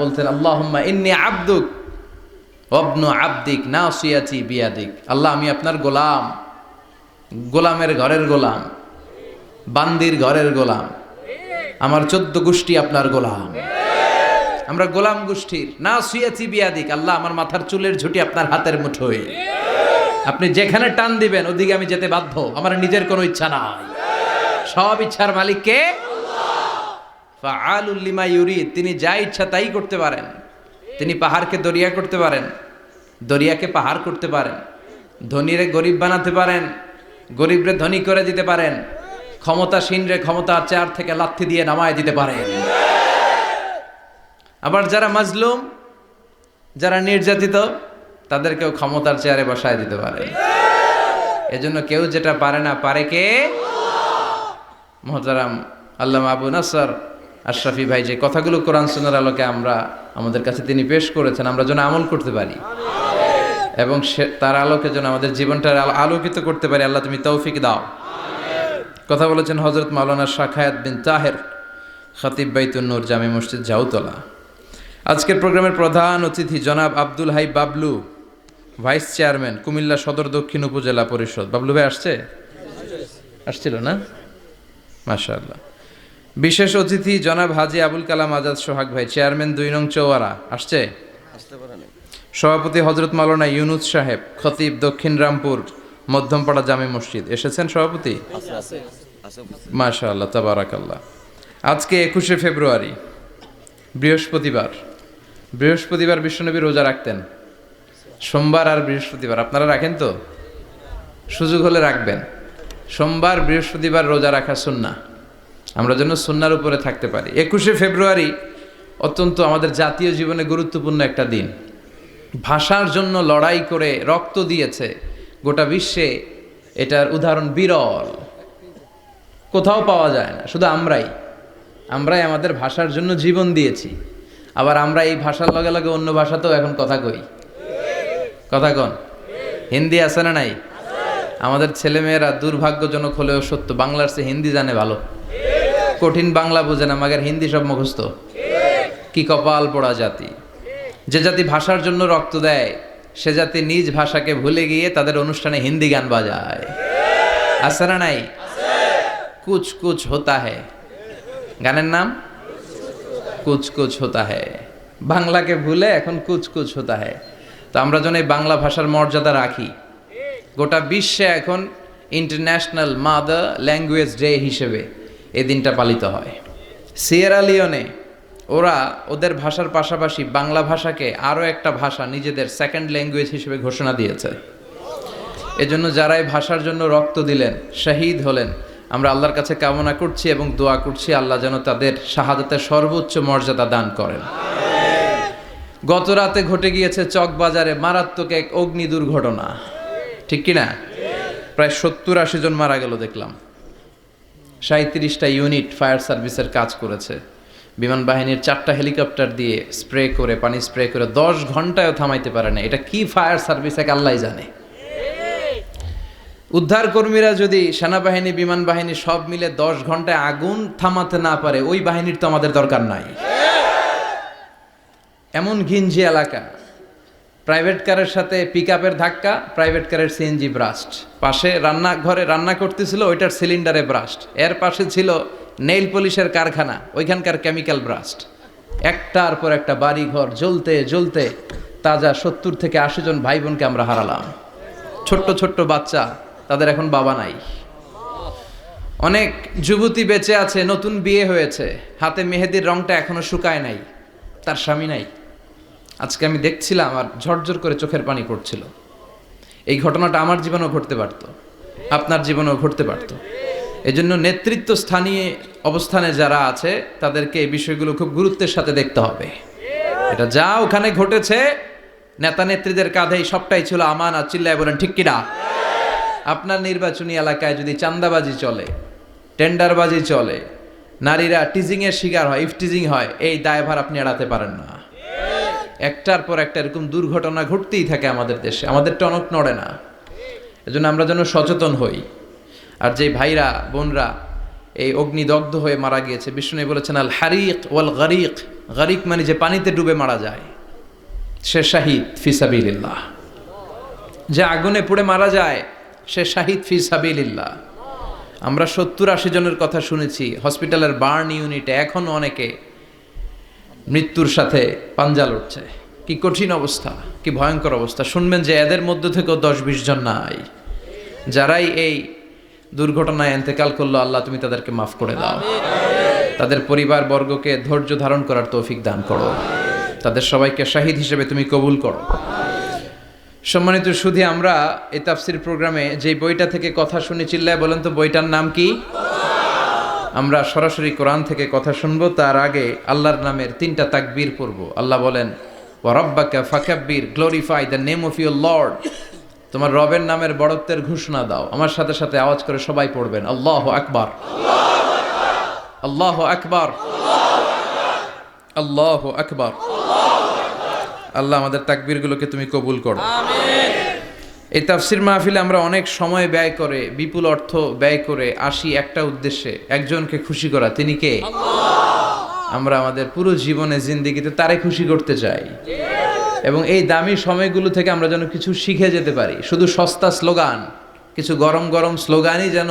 বলতেন, আল্লাহুম্মা ইন্নী আবদুক ওয়াবনু আবদিক নাসিয়াতি বিয়াদিক। আল্লাহ, আমি আপনার গোলাম, গোলামের ঘরের গোলাম, বান্দির ঘরের গোলাম, আমার 14 গোষ্ঠী আপনার গোলাম। আমরা গোলাম গোষ্ঠীর। নাসিয়াতি বিয়াদিক, আল্লাহ আমার মাথার চুলের ঝুঁটি আপনার হাতের মুঠোয়, আপনি যেখানে টান দিবেন ওদিকে আমি যেতে বাধ্য, আমার নিজের কোনো ইচ্ছা নাই, সব ইচ্ছার মালিক কে? ফাআলুল লিমা ইউরিদ, তিনি যা ইচ্ছা তাই করতে পারেন। তিনি পাহাড়কে দরিয়া করতে পারেন, দরিয়াকে পাহাড় করতে পারেন, ধনীরে গরিব বানাতে পারেন, গরিবরে ধনী করে দিতে পারেন, ক্ষমতাসীনরে ক্ষমতার চেয়ার থেকে লাথি দিয়ে নামায় দিতে পারেন। আবার যারা মাজলুম, যারা নির্যাতিত, তাদেরকেও ক্ষমতার চেয়ারে বসায় দিতে পারে। এজন্য কেউ যেটা পারে না, পারে কে? মুহতারাম আল্লামা আবু নাসর আশরাফি ভাই যে কথাগুলো কোরআন সুন্নাহর আলোকে আমাদের কাছে তিনি পেশ করেছেন, আমরা যেন আমল করতে পারি এবং তার আলোকে যেন আমাদের জীবনটা আলোকিত করতে পারি। আল্লাহ তুমি তৌফিক দাও। কথা বলেছেন হযরত মাওলানা শাখায়াত বিন তাহের, খতিব বাইতুন নূর জামে মসজিদ জাউতলা। আজকের প্রোগ্রামের প্রধান অতিথি জনাব আব্দুল হাই বাবলু, ভাইস চেয়ারম্যান কুমিল্লা সদর দক্ষিণ উপজেলা পরিষদ। বাবলু ভাই আসছিল না? মাশাআল্লাহ। বিশেষ অতিথি জনাব হাজী আবুল কালাম আজাদ সোহাগ ভাই, চেয়ারম্যান 2 নং চৌয়ারা। আসছে? সভাপতি হযরত মাওলানা ইউনুস সাহেব, খতিব দক্ষিণ রামপুর মধ্যমপাড়া জামে মসজিদ। এসেছেন সভাপতি? মাশাআল্লাহ, তাবারাকাল্লাহ। আজকে 21শে ফেব্রুয়ারি, বৃহস্পতিবার। বৃহস্পতিবার বিশ্বনবী রোজা রাখতেন, সোমবার আর বৃহস্পতিবার। আপনারা রাখেন তো? সুযোগ হলে রাখবেন। সোমবার বৃহস্পতিবার রোজা রাখা সুন্নাহ, আমরা যেন সুন্নাহর উপরে থাকতে পারি। 21শে ফেব্রুয়ারি অত্যন্ত আমাদের জাতীয় জীবনে গুরুত্বপূর্ণ একটা দিন। ভাষার জন্য লড়াই করে রক্ত দিয়েছে গোটা বিশ্বে, এটার উদাহরণ বিরল, কোথাও পাওয়া যায় না। শুধু আমরাই আমাদের ভাষার জন্য জীবন দিয়েছি। আবার আমরা এই ভাষার লগে লগে অন্য ভাষাতেও এখন কথা কই। কথা কন, হিন্দি আছে না নাই? আমাদের ছেলেমেয়েরা দুর্ভাগ্যজনক হলেও সত্য, বাংলার চেয়ে হিন্দি জানে ভালো। কঠিন বাংলা বোঝে না, মাগের হিন্দি সব মুখস্থ। কি কপাল পোড়া জাতি! যে জাতি ভাষার জন্য রক্ত দেয়, সে জাতি নিজ ভাষাকে ভুলে গিয়ে তাদের অনুষ্ঠানে হিন্দি গান বাজায়। আছে না নাই? কুছ কুছ হোতা হ্যায়, গানের নাম কুছ কুছ হোতা হ্যায়। বাংলাকে ভুলে এখন কুছ কুছ হোতা হ্যায়। তো আমরা যেন এই বাংলা ভাষার মর্যাদা রাখি। গোটা বিশ্বে এখন ইন্টারন্যাশনাল মাদার ল্যাঙ্গুয়েজ ডে হিসেবে এই দিনটা পালিত হয়। সিয়েরা লিওনে ওরা ওদের ভাষার পাশাপাশি বাংলা ভাষাকে আরও একটা ভাষা নিজেদের সেকেন্ড ল্যাঙ্গুয়েজ হিসেবে ঘোষণা দিয়েছে। এজন্য যারা এই ভাষার জন্য রক্ত দিলেন, শহীদ হলেন, আমরা আল্লাহর কাছে কামনা করছি এবং দোয়া করছি আল্লাহ যেন তাদের শাহাদাতের সর্বোচ্চ মর্যাদা দান করেন। গত রাতে ঘটে গিয়েছে চকবাজারে মারাত্মক এক অগ্নি দুর্ঘটনা, ঠিক কিনা? প্রায় 70-80 জন মারা গেল দেখলাম। 37টা ইউনিট ফায়ার সার্ভিসের কাজ করেছে। বিমান বাহিনীর 4টা হেলিকপ্টার দিয়ে স্প্রে করে, পানি স্প্রে করে 10 ঘন্টায়ও থামাইতে পারে না। এটা কি ফায়ার সার্ভিস এক আল্লাহই জানে। উদ্ধার কর্মীরা যদি সেনাবাহিনী, বিমান বাহিনী সব মিলে 10 ঘন্টায় আগুন থামাতে না পারে, ওই বাহিনীর তো আমাদের দরকার নাই। এমন ঘিঞ্জি এলাকা, প্রাইভেট কারের সাথে পিকআপের ধাক্কা, প্রাইভেট কারের সিএনজি ব্রাস্ট, পাশে রান্নাঘরে রান্না করতেছিল, ওইটার সিলিন্ডারে ব্রাস্ট, এর পাশে ছিল নেইল পলিশের কারখানা, ওইখানকার কেমিক্যাল ব্রাস্ট। একটার পর একটা বাড়ি ঘর জ্বলতে জ্বলতে তাজা 70 থেকে 80 জন ভাই বোনকে আমরা হারালাম। ছোট্ট ছোট্ট বাচ্চা, তাদের এখন বাবা নাই। অনেক যুবতী বেঁচে আছে, নতুন বিয়ে হয়েছে, হাতে মেহেদির রংটা এখনো শুকায় নাই, তার স্বামী নাই। আজকে আমি দেখছিলাম আর ঝরঝর করে চোখের পানি পড়ছিল। এই ঘটনাটা আমার জীবনেও ঘটতে পারত, আপনার জীবনেও ঘটতে পারত। এজন্য নেতৃত্ব স্থানীয় অবস্থানে যারা আছে তাদেরকে এই বিষয়গুলো খুব গুরুত্বের সাথে দেখতে হবে। এটা যা ওখানে ঘটেছে, নেতা নেত্রীদের কাঁধেই সবটাই ছিল আমানত। চিল্লায় বলেন ঠিক কিনা? আপনার নির্বাচনী এলাকায় যদি চাঁদাবাজি চলে, টেন্ডারবাজি চলে, নারীরা টিজিংয়ের শিকার হয়, ইফটিজিং হয়, এই দায়ভার আপনি এড়াতে পারেন না। একটার পর একটা এরকম দুর্ঘটনা ঘটতেই থাকে আমাদের দেশে, আমাদের টনক নড়ে না। এজন্য আমরা যেন সচেতন হই। আর যে ভাইরা বোনরা এই অগ্নিদগ্ধ হয়ে মারা গিয়েছে, বিষ্ণু বলেছেন আল হারিক ওয়াল গারিক গারিক মানে যে পানিতে ডুবে মারা যায়, সে শাহিদ ফি সাবিলিল্লাহ। যে আগুনে পুড়ে মারা যায়, সে শাহিদ ফি সাবিলিল্লাহ। আমরা 70-80 জনের কথা শুনেছি হসপিটালের বার্ন ইউনিটে, এখনো অনেকে মৃত্যুর সাথে পাঞ্জা লড়ছে। কি কঠিন অবস্থা, কি ভয়ঙ্কর অবস্থা। শুনবেন যে এদের মধ্য থেকেও 10-20 জন নাই, যারাই এই দুর্ঘটনায় ইন্তেকাল করলো, আল্লাহ তুমি তাদেরকে মাফ করে দাও, তাদের পরিবার বর্গকে ধৈর্য ধারণ করার তৌফিক দান করো, তাদের সবাইকে শাহিদ হিসেবে তুমি কবুল করো। সম্মানিত সুধী, আমরা এই তাফসির প্রোগ্রামে যে বইটা থেকে কথা শুনে চিল্লায় বলেন তো বইটার নাম কি? আমরা সরাসরি কোরআন থেকে কথা শুনবো, তার আগে আল্লাহর নামের 3টা তাকবীর পড়ব। আল্লাহ বলেন ওয়া রাব্বাকা ফাকাব্বির, glorify the name of your lord. তোমার রবের নামের বড়ত্বের ঘোষণা দাও। আমার সাথে সাথে আওয়াজ করে সবাই পড়বেন আল্লাহু আকবার, আল্লাহু আকবার, আল্লাহু আকবার। আল্লাহ আমাদের তাকবীরগুলোকে তুমি কবুল করো, আমিন। এই তাফসির মাহফিলে আমরা অনেক সময় ব্যয় করে, বিপুল অর্থ ব্যয় করে আসি একটা উদ্দেশ্যে, একজনকে খুশি করা। তিনি কে? আল্লাহ। আমরা আমাদের পুরো জীবনে জিন্দেগিতে তারে খুশি করতে চাই, এবং এই দামি সময়গুলো থেকে আমরা যেন কিছু শিখে যেতে পারি। শুধু সস্তা স্লোগান, কিছু গরম গরম স্লোগানই যেন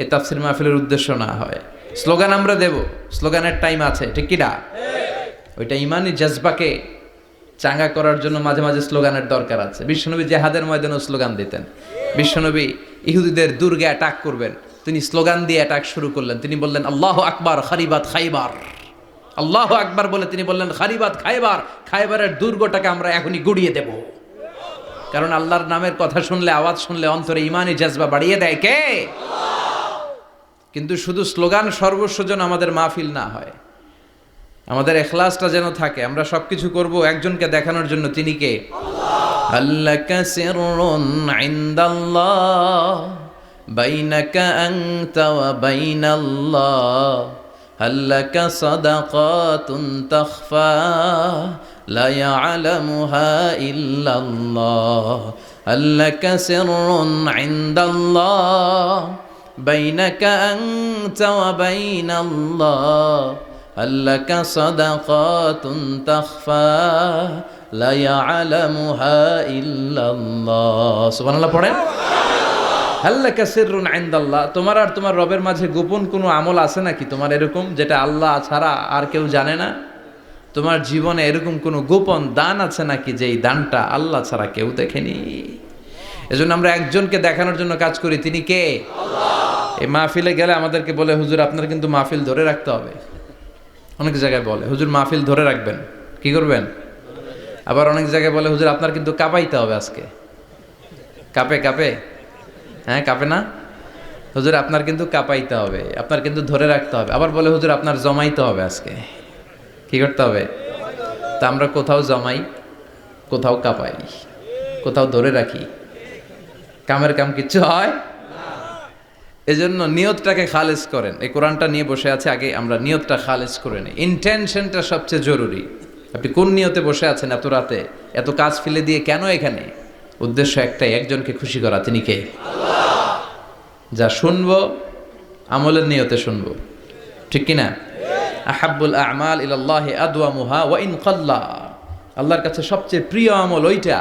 এই তাফসির মাহফিলের উদ্দেশ্য না হয়। স্লোগান আমরা দেব, স্লোগানের টাইম আছে, ঠিক কিনা? ওইটা ইমানি জজবাকে চাঙ্গা করার জন্য মাঝে মাঝে স্লোগানের দরকার আছে। বিশ্বনবী জেহাদের ময়দানেও স্লোগান দিতেন। বিশ্বনবী ইহুদিদের দুর্গে অ্যাটাক করবেন, তিনি স্লোগান দিয়ে অ্যাটাক শুরু করলেন। তিনি বললেন আল্লাহু আকবার খারিবাত খাইবার, আল্লাহু আকবার বলে তিনি বললেন খারিবাত খাইবার, খাইবারের দুর্গটাকে আমরা এখনই গুড়িয়ে দেব। কারণ আল্লাহর নামের কথা শুনলে, আওয়াজ শুনলে অন্তরে ইমানি জজবা বাড়িয়ে দেয় কে? আল্লাহ। কিন্তু শুধু স্লোগান সর্বস্ব যেন আমাদের মাহফিল না হয়, আমাদের ইখলাসটা যেন থাকে। আমরা সবকিছু করব একজনকে দেখানোর জন্য, তিনি কে? আল্লাহ। আল্লাকা সিররুন ইনদাল্লাহ বাইনাকা আনতা ওয়া বাইনাল্লাহ, আল্লাকা সাদাকাতুন তাখফা লা ইয়ালামুহা ইল্লাল্লাহ, আল্লাকা সিররুন ইনদাল্লাহ বাইনাকা আনতা ওয়া বাইনাল্লাহ, আল্লাকা সাদাকাতুন তাখফা লা ইয়ালামুহা ইল্লাল্লাহ। সুবহানাল্লাহ পড়েন। আল্লাকা সিররুন ইনদাল্লাহ, তোমার আর তোমার রবের মাঝে গোপন কোনো আমল আছে নাকি তোমার এরকম, যেটা আল্লাহ ছাড়া আর কেউ জানে না? তোমার জীবনে এরকম কোনো গোপন দান আছে নাকি, যে এই দানটা আল্লাহ ছাড়া কেউ দেখেনি? এজন্য আমরা একজনকে দেখানোর জন্য কাজ করি, তিনি কে? আল্লাহ। এই মাহফিলে গেলে আমাদেরকে বলে হুজুর আপনার কিন্তু মাহফিল ধরে রাখতে হবে। অনেক জায়গায় বলে হুজুর মাহফিল ধরে রাখবেন, কি করবেন? আবার অনেক জায়গায় বলে হুজুর আপনার কিন্তু কাঁপাইতে হবে আজকে। কাঁপে কাঁপে? হ্যাঁ কাঁপে না? হুজুর আপনার কিন্তু কাঁপাইতে হবে, আপনার কিন্তু ধরে রাখতে হবে। আবার বলে হুজুর আপনার জমাইতে হবে আজকে। কি করতে হবে? তা আমরা কোথাও জমাই, কোথাও কাঁপাই, কোথাও ধরে রাখি, কামের কাম কিচ্ছু হয়। এজন্য নিয়তটাকে খালেজ করেন। এই কোরআনটা নিয়ে বসে আছে, আগে আমরা নিয়তটা খালেজ করে নিই। ইন্টেনশনটা সবচেয়ে জরুরি। আপনি কোন নিয়তে বসে আছেন এত রাতে, এত কাজ ফেলে দিয়ে কেন এখানে? উদ্দেশ্য একটাই, একজনকে খুশি করা। তিনি কে? আল্লাহ। যা শুনবো আমলের নিয়তে শুনবো, ঠিক কিনা? আহাব্বুল আমাল ইলাল্লাহি আদওয়ামুহা ওয়া ইন কাল্লা। আল্লাহর কাছে সবচেয়ে প্রিয় আমল ওইটা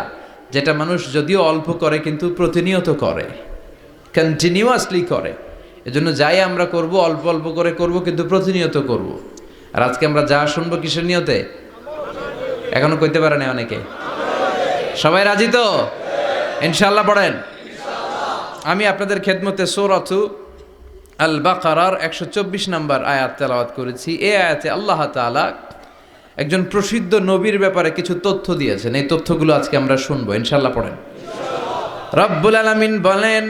যেটা মানুষ যদিও অল্প করে কিন্তু প্রতিনিয়ত করে, কন্টিনিউয়াসলি করে। এজন্য যাই আমরা করব অল্প অল্প করে করব, কিন্তু প্রতিনিয়ত করব। আর আজকে আমরা যা শুনবো কিসের নিয়তে? এখনো কইতে পারে না অনেকে। সবাই রাজি তো? ইনশাআল্লাহ পড়েন। আমি আপনাদের খেদমতে সূরাতু আল বাকারার 124 নম্বর আয়াত তেলাওয়াত করেছি। এই আয়াতে আল্লাহ তাআলা একজন প্রসিদ্ধ নবীর ব্যাপারে কিছু তথ্য দিয়েছেন। এই তথ্যগুলো আজকে আমরা শুনবো, ইনশাআল্লাহ পড়েন। রব্বুল আলামিন বলেন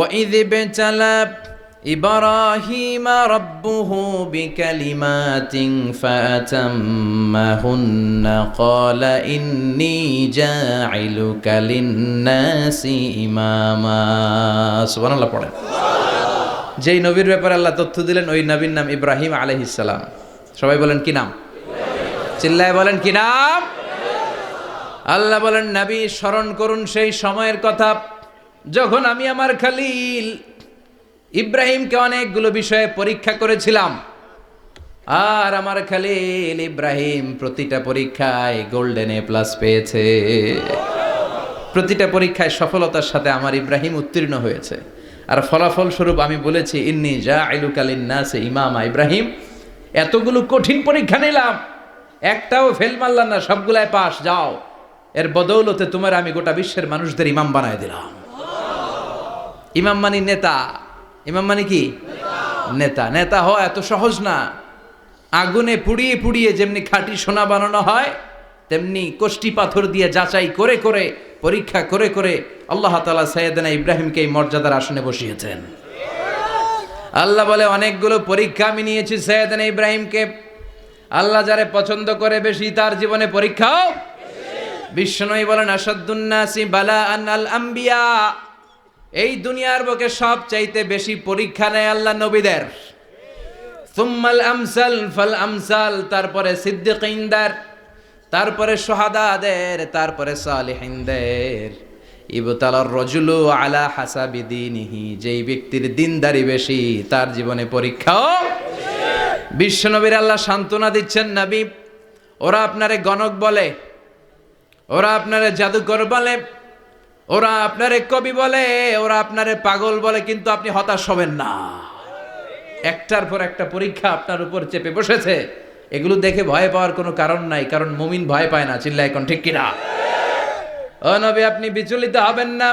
وَإِذِ ابْتَلَى إِبْرَاهِيمَ رَبُّهُ بِكَلِمَاتٍ فَأَتَمَّهُنَّ قَالَ إِنِّي جَاعِلُكَ لِلنَّاسِ إِمَامًا। সুবহানাল্লাহ পড়েন। যেই নবীর ব্যাপারে আল্লাহ তথ্য দিলেন ওই নবীর নাম ইব্রাহিম আলাইহিস সালাম। সবাই বলেন কি নাম? চিল্লায় বলেন কি নাম? আল্লাহ বলেন নবী স্মরণ করুন সেই সময়ের কথা যখন আমি আমার খলিল ইব্রাহিমকে অনেকগুলো বিষয়ে পরীক্ষা করেছিলাম। আর আমার খলিল ইব্রাহিম প্রতিটা পরীক্ষায় গোল্ডেন এ প্লাস পেয়েছে। প্রতিটা পরীক্ষায় সফলতার সাথে আমার ইব্রাহিম উত্তীর্ণ হয়েছে। আর ফলাফল স্বরূপ আমি বলেছি ইন্নী জাইলুকা লিন্নাসি ইমামা। ইব্রাহিম, এতগুলো কঠিন পরীক্ষা নিলাম, একটাও ফেল মারলাম না, সবগুলাই পাস। যাও, এর বদৌলতে তোমার আমি গোটা বিশ্বের মানুষদের ইমাম বানায় দিলাম। ইমাম মানে নেতা। ইমাম মানে কি? নেতা। নেতা হওয়া এত সহজ না। আগুনে পুড়িয়ে পুড়িয়ে যেমনি খাঁটি সোনা বানানো হয়, তেমনি কষ্টি পাথর দিয়ে যাচাই করে করে, পরীক্ষা করে করে আল্লাহ তাআলা সাইয়েদনা ইব্রাহিমকে এই মর্যাদার আসনে বসিয়েছেন। আল্লাহ বলে, অনেকগুলো পরীক্ষা আমি নিয়েছি সাইয়েদনা ইব্রাহিমকে। আল্লাহ যারে পছন্দ করে বেশি, তার জীবনে পরীক্ষাও। বিশ্বনবী বলেন, আসাদুন নাসি বালাআন আল আম্বিয়া। এই দুনিয়ার বুকে সবচাইতে বেশি পরীক্ষা নেয় আল্লাহ নবীদের। সুম্মাল আমসাল ফাল আমসাল, তারপরে সিদ্দিকিনদের, তারপরে শুহাদাদের, তারপরে সালিহিনদের। ইবতালার রাজুলু আলা হাসাবি দীনিহি, যেই ব্যক্তির দিনদারি বেশি তার জীবনে পরীক্ষাও। বিশ্বনবীর আল্লাহ সান্ত্বনা দিচ্ছেন, নবী, ওরা আপনারে গণক বলে, ওরা আপনারে জাদুকর বলে, ওরা আপনারে কবি বলে, ওরা আপনারে পাগল বলে, কিন্তু আপনি হতাশ হবেন না। একটার পর একটা পরীক্ষা আপনার উপর চেপে বসেছে। এগুলো দেখে ভয় পাওয়ার কোনো কারণ নাই, কারণ মুমিন ভয় পায় না। চিল্লায় এখন ঠিক কিনা? ও নবী, আপনি বিচলিত হবেন না,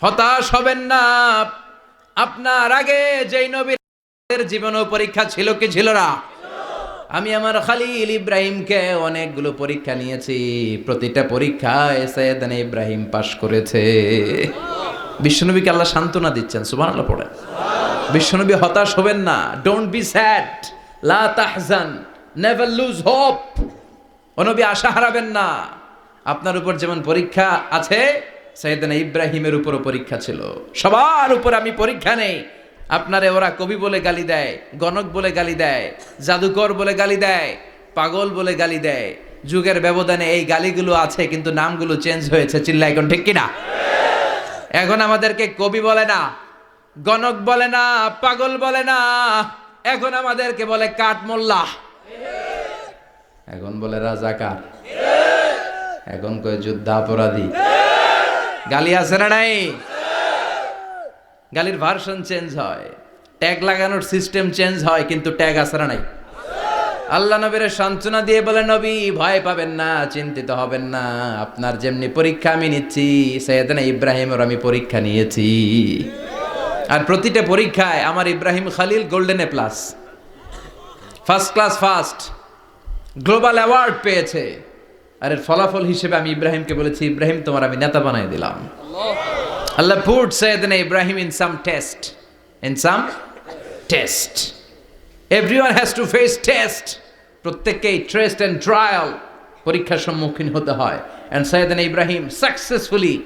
হতাশ হবেন না। আপনার আগে যেই নবীর জীবনেও পরীক্ষা ছিল কি ছিল না? আমি আমার খলিল ইব্রাহিমকে অনেকগুলো পরীক্ষা নিয়েছি, প্রতিটা পরীক্ষায় সাইয়েদনা ইব্রাহিম পাশ করেছে। বিশ্বনবীকে আল্লাহ সান্ত্বনা দিচ্ছেন। সুবহানাল্লাহ পড়ে। বিশ্বনবী হতাশ হবেন না। ডোন্ট বি স্যাড, লা তাহজান, নেভার লুজ হোপ। ও নবী, আশা হারাবেন না। আপনার উপর যেমন পরীক্ষা আছে, সাইয়েদনা ইব্রাহিমের উপরও পরীক্ষা ছিল। সবার উপর আমি পরীক্ষা নেই। আপনারে ওরা কবি বলে গালি দেয়, গণক বলে গালি দেয়, জাদুকর বলে গালি দেয়, পাগল বলে গালি দেয়। যুগের ব্যবধানে এই গালিগুলো আছে, কিন্তু নামগুলো চেঞ্জ হয়েছে। চিল্লায় এখন ঠিক কিনা? এখন আমাদেরকে কবি বলে না, গণক বলে না, পাগল বলে না, এখন আমাদেরকে বলে কাঠ মোল্লা, এখন বলে রাজাকার, এখন কয় যুদ্ধাপরাধী। গালি আছে না নাই? গালির ভার্সন চেঞ্জ হয়, ট্যাগ লাগানোর সিস্টেম চেঞ্জ হয়, কিন্তু ট্যাগ আছে না নাই? আল্লাহ নবীর সান্ত্বনা দিয়ে বলে, নবী ভয় পাবেন না, চিন্তিত হবেন না। আপনার যেমনি পরীক্ষা আমি নিচ্ছি, সাইয়েদনা ইব্রাহিমের আমি পরীক্ষা নিয়েছি। আর প্রতিটা পরীক্ষায় আমার Ibrahim Khalil golden A plus, first class first, global award পেয়েছে। আর এর ফলাফল হিসেবে আমি ইব্রাহিমকে বলেছি, ইব্রাহিম তোমার আমি নেতা বানাই দিলাম। Allah put Sayyidina Ibrahim in some test. In some test. Everyone has to face test. প্রত্যেককেই টেস্ট এন্ড ট্রায়াল, পরীক্ষার সম্মুখীন হতে হয়। And Sayyidina Ibrahim successfully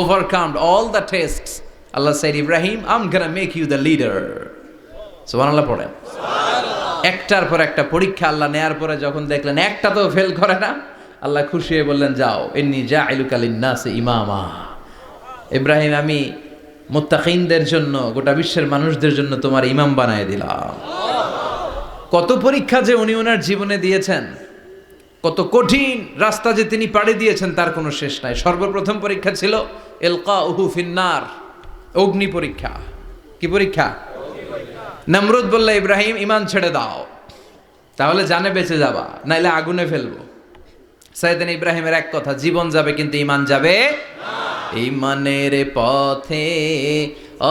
overcome all the tests. Allah said, Ibrahim, I'm gonna make you the leader. সুবহানাল্লাহ পড়েন। একটার পর একটা পরীক্ষা আল্লাহ নেয়ার পরে যখন দেখলেন একটা তো ফেল করে না, আল্লাহ খুশি হয়ে বললেন, যাও, ইন্নী জাইলুকা লিন্নাসি ইমামা। ইব্রাহিম, আমি মুত্তাকিনদের জন্য, গোটা বিশ্বের মানুষদের জন্য তোমার ইমাম বানায় দিলাম। কত পরীক্ষা যে উনি ওনার জীবনে দিয়েছেন, কত কঠিন রাস্তা যে তিনি পাড়ি দিয়েছেন, তার কোনো শেষ নাই। সর্বপ্রথম পরীক্ষা ছিল ইলকাউহু ফিন্নার, অগ্নি পরীক্ষা। কি পরীক্ষা? নমরুদ বলল, ইব্রাহিম ঈমান ছেড়ে দাও, তাহলে জানে বেঁচে যাবা, নাইলে আগুনে ফেলবো। সাইয়েদনা ইব্রাহিমের এক কথা, জীবন যাবে কিন্তু ঈমান যাবে না। ঈমানের পথে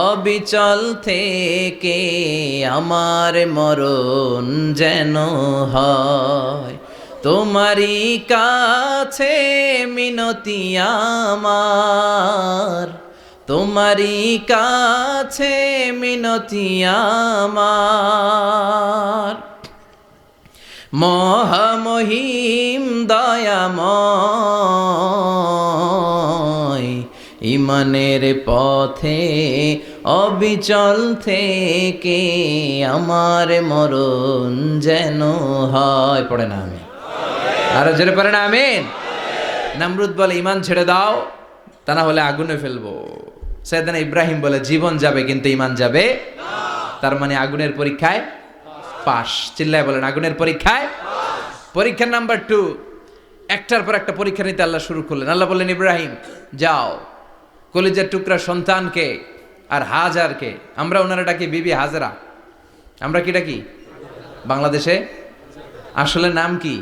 অবিচল থেকে আমার মরণ যেন হয়, তোমারই কাছে মিনতি আমার, তোমারই কাছে মিনতি আমার। মহামহিম দয়াময়, ঈমানের পথে অবিচল থেকে আমার মরণ যেন হয়। পড়ে না আমি আরো জোরে পড়ে না আমিন। নমরুদ বলে, ঈমান ছেড়ে দাও, তা না হলে আগুনে ফেলবো। সাইয়েদনা ইব্রাহিম বলে, জীবন যাবে কিন্তু ঈমান যাবে না। তার মানে আগুনের পরীক্ষায় পাস। চিল্লায় বলেন আগুনের পরীক্ষায় পরীক্ষা নাম্বার 2, একটার পর একটা পরীক্ষা নিতে আল্লাহ শুরু করলেন। আল্লাহ বললেন ইব্রাহিম যাও, কলিজার টুকরা সন্তানকে আর হাজারকে, আমরা ওনারা ডাকি বিবি হাজরা, আমরা কি ডাকি বাংলাদেশে, আসলে নাম কি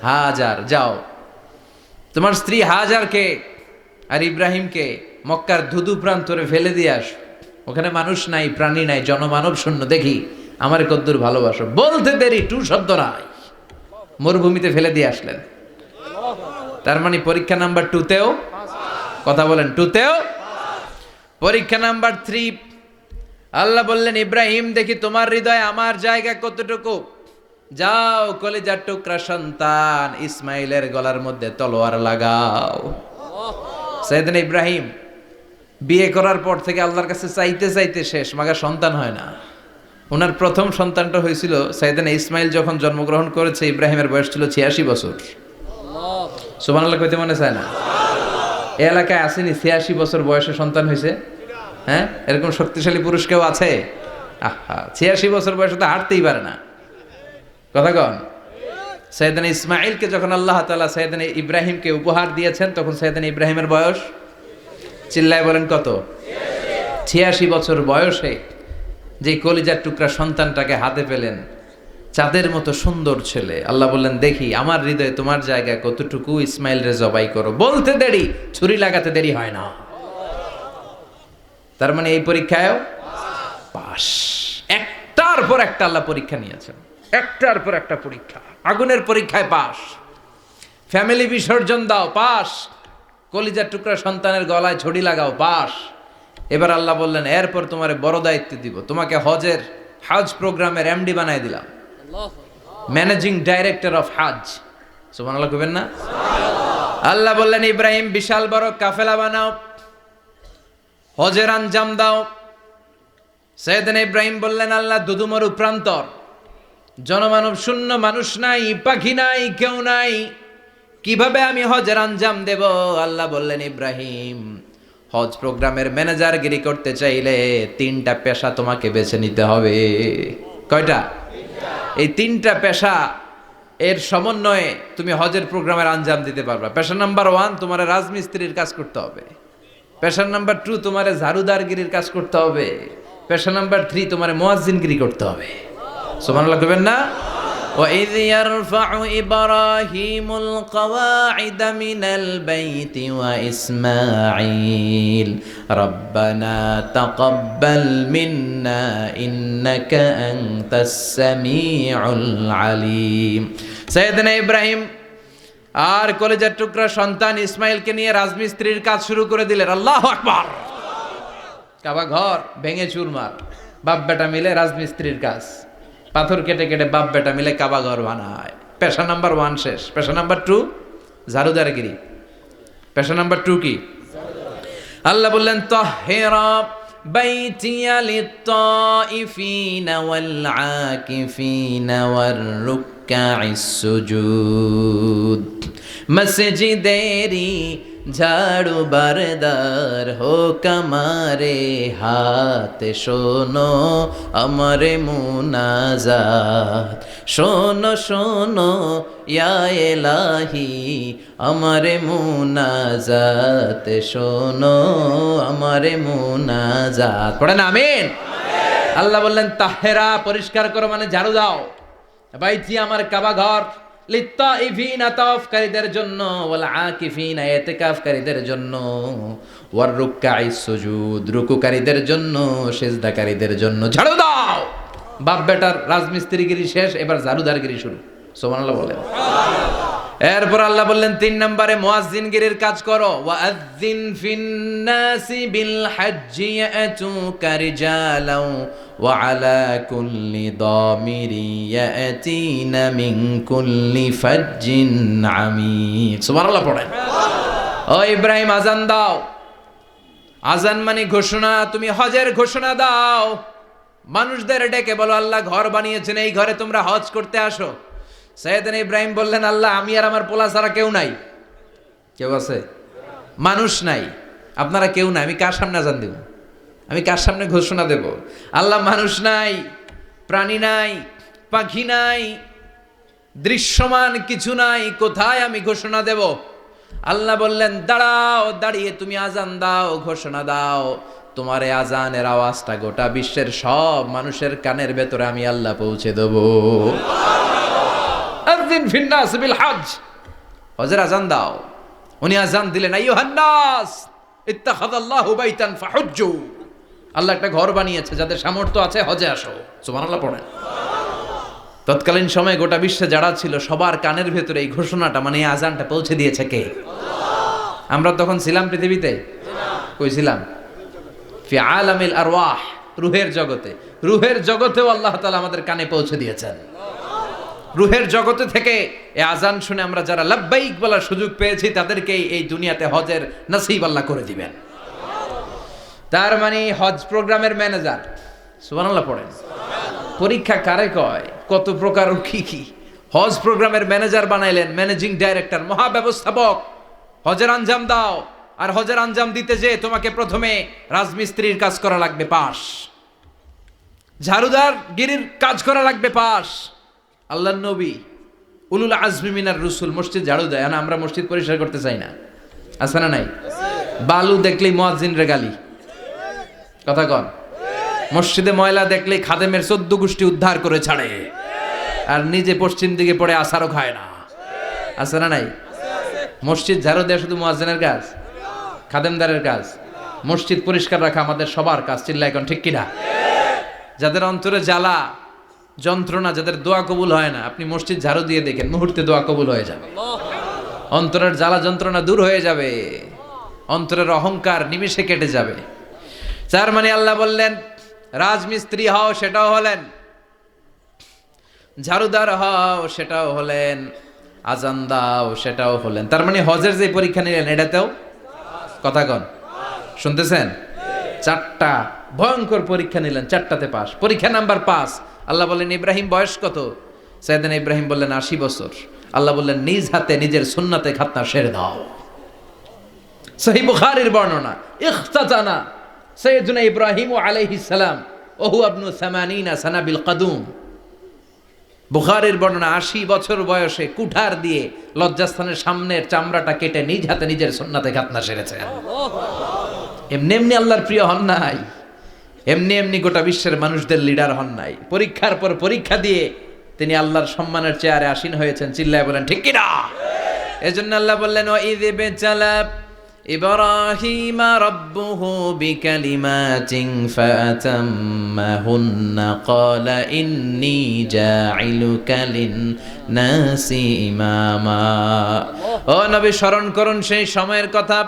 হাজার, যাও তোমার স্ত্রী হাজারকে আর ইব্রাহিমকে মক্কার ধুধু প্রান্তরে ফেলে দিয়ে আস, ওখানে মানুষ নাই, প্রাণী নাই, জনমানব শূন্য, দেখি আমার কদ্দুর ভালোবাসো। বলতে দেরি, টু শব্দ নাই, মরুভূমিতে ফেলে দিয়ে আসলেন। তার মানে পরীক্ষা নাম্বার 2তেও, কথা বলেন 2তেও। পরীক্ষা নাম্বার 3, আল্লাহ বললেন ইব্রাহিম দেখি তোমার হৃদয়ে আমার জায়গা কতটুকু, যাও কলিজার টুকরা সন্তান ইসমাইলের গলার মধ্যে তলোয়ার লাগাও। সাইয়েদনা ইব্রাহিম বিয়ে করার পর থেকে আল্লাহর কাছে চাইতে চাইতে শেষ, মাগা সন্তান হয় না। ওনার প্রথম সন্তানটা হয়েছিল সাইয়েদনা ইসমাইল যখন জন্মগ্রহণ করেছে, ইব্রাহিমের বয়স ছিল 86 বছর। সুবহানাল্লাহ কইতে মনে চায় না? এই এলাকায় আসেনি 86 বছর বয়সে সন্তান হয়েছে? হ্যাঁ, এরকম শক্তিশালী পুরুষ কেউ আছে? আহা, 86 বছর বয়সে তো হাঁটতেই পারে না, কথা কন। সাইয়েদনা ইসমাইলকে যখন আল্লাহ তাআলা সাইয়েদনা ইব্রাহিমকে উপহার দিয়েছেন, তখন সাইয়েদনা ইব্রাহিমের বয়স, চিল্লায় বলেন কত? 86 বছর বয়সে যে কলিজার টুকরা সন্তানটাকে হাতে পেলেন, চাঁদের মতো সুন্দর ছেলে, আল্লাহ বললেন দেখি আমার হৃদয়ে তোমার জায়গা কতটুকু, ইসমাইল রে জবাই করো। বলতে দেরি, ছুরি লাগাতে দেরি হয় না। তার মানে এই পরীক্ষায়ও পাস। একটার পর একটা আল্লাহ পরীক্ষা নিয়েছেন, একটার পর একটা পরীক্ষা। আগুনের পরীক্ষায় পাস, ফ্যামিলি বিসর্জন দাও পাস, কলিজার টুকরা সন্তানের গলায় ছড়ি লাগাও পাস। এবার আল্লাহ বললেন এরপর তোমারে বড় দায়িত্ব দিব, তোমাকে হজ প্রোগ্রামের এমডি বানাই দিলাম, ম্যানেজিং ডাইরেক্টর অফ হজ। সুবহানাল্লাহ কইবেন না? আল্লাহ বললেন ইব্রাহিম বিশাল বড় কাফেলা বানাও, হজের আঞ্জাম দাও। সাইয়েদনা ইব্রাহিম বললেন আল্লাহ দুদুমরু প্রান্তর, জনমানব শূন্য, মানুষ নাই, পাখি নাই, কেউ নাই, কিভাবে আমি হজের আঞ্জাম দেব? আল্লাহ বললেন ইব্রাহিম হজ প্রোগ্রামের ম্যানেজারগিরি করতে চাইলে 3টা পেশা তোমাকে বেছে নিতে হবে। কয়টা? এই 3টা পেশা এর সমন্বয়ে তুমি হজের প্রোগ্রামের আঞ্জাম দিতে পারবা। পেশা নাম্বার 1 তোমার রাজমিস্ত্রির কাজ করতে হবে, পেশা নাম্বার 2 তোমার ঝাড়ুদারগিরির কাজ করতে হবে, পেশা নাম্বার 3 তোমার মুয়াজ্জিনগিরি করতে হবে। সুবহানাল্লাহ কইবেন না? وَإِذْ يَرْفَعُ إِبْرَاهِيمُ الْقَوَاعِدَ مِنَ الْبَيْتِ وَإِسْمَاعِيلُ رَبَّنَا تَقَبَّلْ مِنَّا إِنَّكَ أَنْتَ السَّمِيعُ الْعَلِيمُ। সাইয়েদনা ইব্রাহিম আর কলেজের টুকরা সন্তান ইসমাইলকে নিয়ে রাজমিস্ত্রির কাজ শুরু করে দিলেন। আল্লাহু আকবার! কাবা ঘর ভেঙে চুরমার, বাপ বেটা মিলে রাজমিস্ত্রির কাজ, পাথর কেটে কেটে বাপ বেটা মিলে কাবা ঘর বানায়। পেশা নাম্বার 1 শেষ। পেশা নাম্বার 2 ঝাড়ুদারগিরি। পেশা নাম্বার 2 কি? আল্লাহ বললেন তাহহিরা বাইতিয়া লিত-তাইফিনা ওয়াল আকিফিনা ওয়ার রুকআইস সুজুদ। মসজিদেরি ঝাড়ু বারদার হোক আমারে হাত, শোনো আমারে মুনাজাত, শোনো শোনো ইয়া এলাহি আমারে মুনাজাত, শোনো আমারে মুনাজাত। পড়েন আমিন। আল্লাহ বললেন তাহেরা পরিষ্কার করো, মানে ঝাড়ু দাও। বাইতি আমার কাবা ঘর, লিত্তাইফিনা তাওয়াফকারীদের জন্য, ওয়াল আকিফিনা ইতিকাফকারীদের জন্য, ওয়ার রুকআইস সুজুদ রুকুকারীদের জন্য, সিজদাকারীদের জন্য। ঝাড়ু দাও। বাপ বেটার রাজমিস্ত্রিগিরি শেষ, এবার ঝাড়ুদারগিরি শুরু। সুবহানাল্লাহ বলেন। এরপর আল্লাহ বললেন 3 নম্বরে মুয়াজ্জিনগিরির কাজ করো। ওয়াআযযিন ফিন-নাসি বিল হাজ্জি ইয়াতুকা রিজালাও ওয়া আলা কুল্লি দামিরি ইয়াতিনা মিন কুল্লি ফাজ্জিন আমিক। সুবহানাল্লাহ পড়েন। ও ইব্রাহিম আযান দাও। আযান মানে ঘোষণা, তুমি হজের ঘোষণা দাও। মানুষদের ডেকে বলো আল্লাহ ঘর বানিয়েছেন, এই ঘরে তোমরা হজ করতে আসো। সাইয়েদনা ইব্রাহিম বললেন আল্লাহ আমি আর আমার পোলা ছাড়া কেউ নাই। কেউ আছে? মানুষ নাই, আপনারা কেউ নাই, আমি কার সামনে আযান দেব? আমি কার সামনে ঘোষণা দেব? আল্লাহ মানুষ নাই, প্রাণী নাই, পাখি নাই, দৃশ্যমান কিছু নাই, কোথায় আমি ঘোষণা দেব? আল্লাহ বললেন, দাঁড়াও, দাঁড়িয়ে তুমি আজান দাও, ঘোষণা দাও। তোমার এই আজানের আওয়াজটা গোটা বিশ্বের সব মানুষের কানের ভেতরে আমি আল্লাহ পৌঁছে দেব। আযিন ফিন নাস বিল হজ, হজের আজান দাও। উনি আজান দিলেন, আইয়ুহান নাস ইত্তাখাযাল্লাহু বাইতান ফাহুজ্জু। আল্লাহ একটা ঘর বানিয়েছে, যাদের সামর্থ্য আছে হজে আসো। সুবহানাল্লাহ পড়েন। তৎকালীন সময়ে গোটা বিশ্বে যারা ছিল সবার কানের ভেতরে এই ঘোষণাটা, মানে এই আজানটা পৌঁছে দিয়েছে কে? আমরা তখন ছিলাম পৃথিবীতে? কই ছিলাম? ফি আলামিল আরওয়াহ, রূহের জগতে। রূহের জগতেও আল্লাহ তাআলা আমাদের কানে পৌঁছে দিয়েছেন। রূহের জগতে থেকে এই আজান শুনে আমরা যারা লাব্বাইক বলার সুযোগ পেয়েছি, তাদেরকেই এই দুনিয়াতে হজের নসিব আল্লাহ করে দিবেন। তার মানে হজ প্রোগ্রামের ম্যানেজার। সুবহানাল্লাহ পড়েন। পরীক্ষা কারে কয়? কত প্রকার ও কি কি। হজ প্রোগ্রামের ম্যানেজার বানাইলেন, ম্যানেজিং ডাইরেক্টর, মহাব্যবস্থাপক। হজের আঞ্জাম দাও, আর হজের আঞ্জাম দিতে যে তোমাকে প্রথমে রাজমিস্ত্রির কাজ করা লাগবে, পাস। ঝাড়ুদার গিরির কাজ করা লাগবে, পাস। আল্লাহর নবী উলুল আজমি মিনার রসুল মসজিদ ঝাড়ু দেয় না? আমরা মসজিদ পরিষ্কার করতে চাই না, আছে না নাই? বালু দেখলেই মুয়াজ্জিনের গালি, কথা কন। মসজিদে ময়লা দেখলেই খাদেমের 14 গোষ্ঠী উদ্ধার করে ছাড়ে, আর নিজে পশ্চিম দিকে পড়ে আসারও খায় না, আছে না নাই? মসজিদ ঝাড়ু দেওয়া শুধু মুয়াজ্জিনের কাজ? খাদেমদারের কাজ? মসজিদ পরিষ্কার রাখা আমাদের সবার কাজ। চিল্লায় এখন ঠিক কিনা? যাদের অন্তরে জ্বালা যন্ত্রণা, যাদের দোয়া কবুল হয় না, আপনি মসজিদ ঝাড়ু দিয়ে দেখেন, মুহূর্তে দোয়া কবুল হয়ে যাবে। অন্তরের জ্বালা যন্ত্রণা দূর হয়ে যাবে, অন্তরের অহংকার নিমেষে কেটে যাবে। তার মানে আল্লাহ বললেন, রাজমিস্ত্রি হও, সেটাও হলেন। ঝাড়ুদার হও, সেটাও হলেন। আজান দাও, সেটাও হলেন। তার মানে হজের যে পরীক্ষা নিলেন, এটাতেও, কথা কন, শুনতেছেন? 4টা ভয়ঙ্কর পরীক্ষা নিলেন, 4টাতে পাস। পরীক্ষা নাম্বার 5। আল্লাহ বললেন, ইব্রাহিম বয়স কত? সাইয়েদনা ইব্রাহিম বললেন 80 বছর। আল্লাহ বললেন, নিজ হাতে নিজের সুন্নাতে খাতনা সেরে দাও। সহিহ বুখারীর বর্ণনা, ইখতাতানা সাইয়েদনা ইব্রাহিম আলাইহিস সালাম ওহু ইবনু 80 সানা বিল কাদুম। বুখারীর বর্ণনা, 80 বছর বয়সে কুঠার দিয়ে লজ্জাস্থানের সামনের চামড়াটা কেটে নিজ হাতে নিজের সুন্নাতে খাতনা সেরেছেন। এমনি এমনি আল্লাহর প্রিয় হন নাই, এমনি এমনি গোটা বিশ্বের মানুষদের লিডার হন নাই। পরীক্ষার পর পরীক্ষা দিয়ে তিনি আল্লাহর সম্মানের চেয়ারে আসীন হয়েছেন। চিল্লায় বলেন ঠিক কিনা? এজন্য আল্লাহ বললেন, ওয়াইয ইবতালা ইব্রাহিমা রাব্বুহু বিকালিমাতিন ফাআতাম্মাহুন্না ক্বালা ইন্নী জাঈলুকা লিন-নাসি ইমামা। ও নবী, স্মরণ করুন সেই সময়ের কথা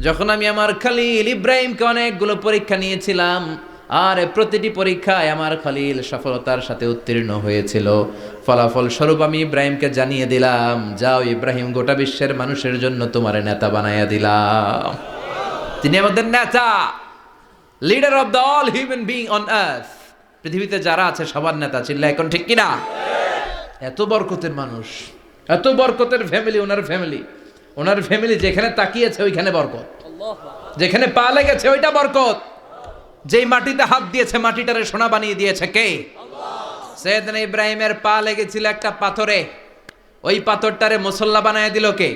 যখন আমি আমার খলিল ইব্রাহিমকে অনেকগুলো পরীক্ষা নিয়েছিলাম, আর প্রতিটি পরীক্ষায় আমার খলিল সফলতার সাথে উত্তীর্ণ হয়েছিল। ফলাফল স্বরূপ আমি ইব্রাহিমকে জানিয়ে দিলাম, যাও ইব্রাহিম, গোটা বিশ্বের মানুষের জন্য তোমার নেতা বানাইয়া দিলাম। তিনি আমাদের নেতা, leader of the all human being on earth. পৃথিবীতে যারা আছে সবার নেতা। চিল্লা এখন ঠিক কিনা? এত বরকতের মানুষ, এত বরকতের ফ্যামিলি, ওনার ফ্যামিলি যেখানে তাকিয়েছে ওইখানে বরকত, যেখানে পা লেগেছে ওইটা বরকত। যেই মাটিতে হাত দিয়েছে মাটিটারে সোনা বানিয়ে দিয়েছে কে? সাইয়েদনা ইব্রাহিমের পা লেগেছিল একটা পাথরে, ওই পাথরটারে মুসল্লা বানায় দিল কে?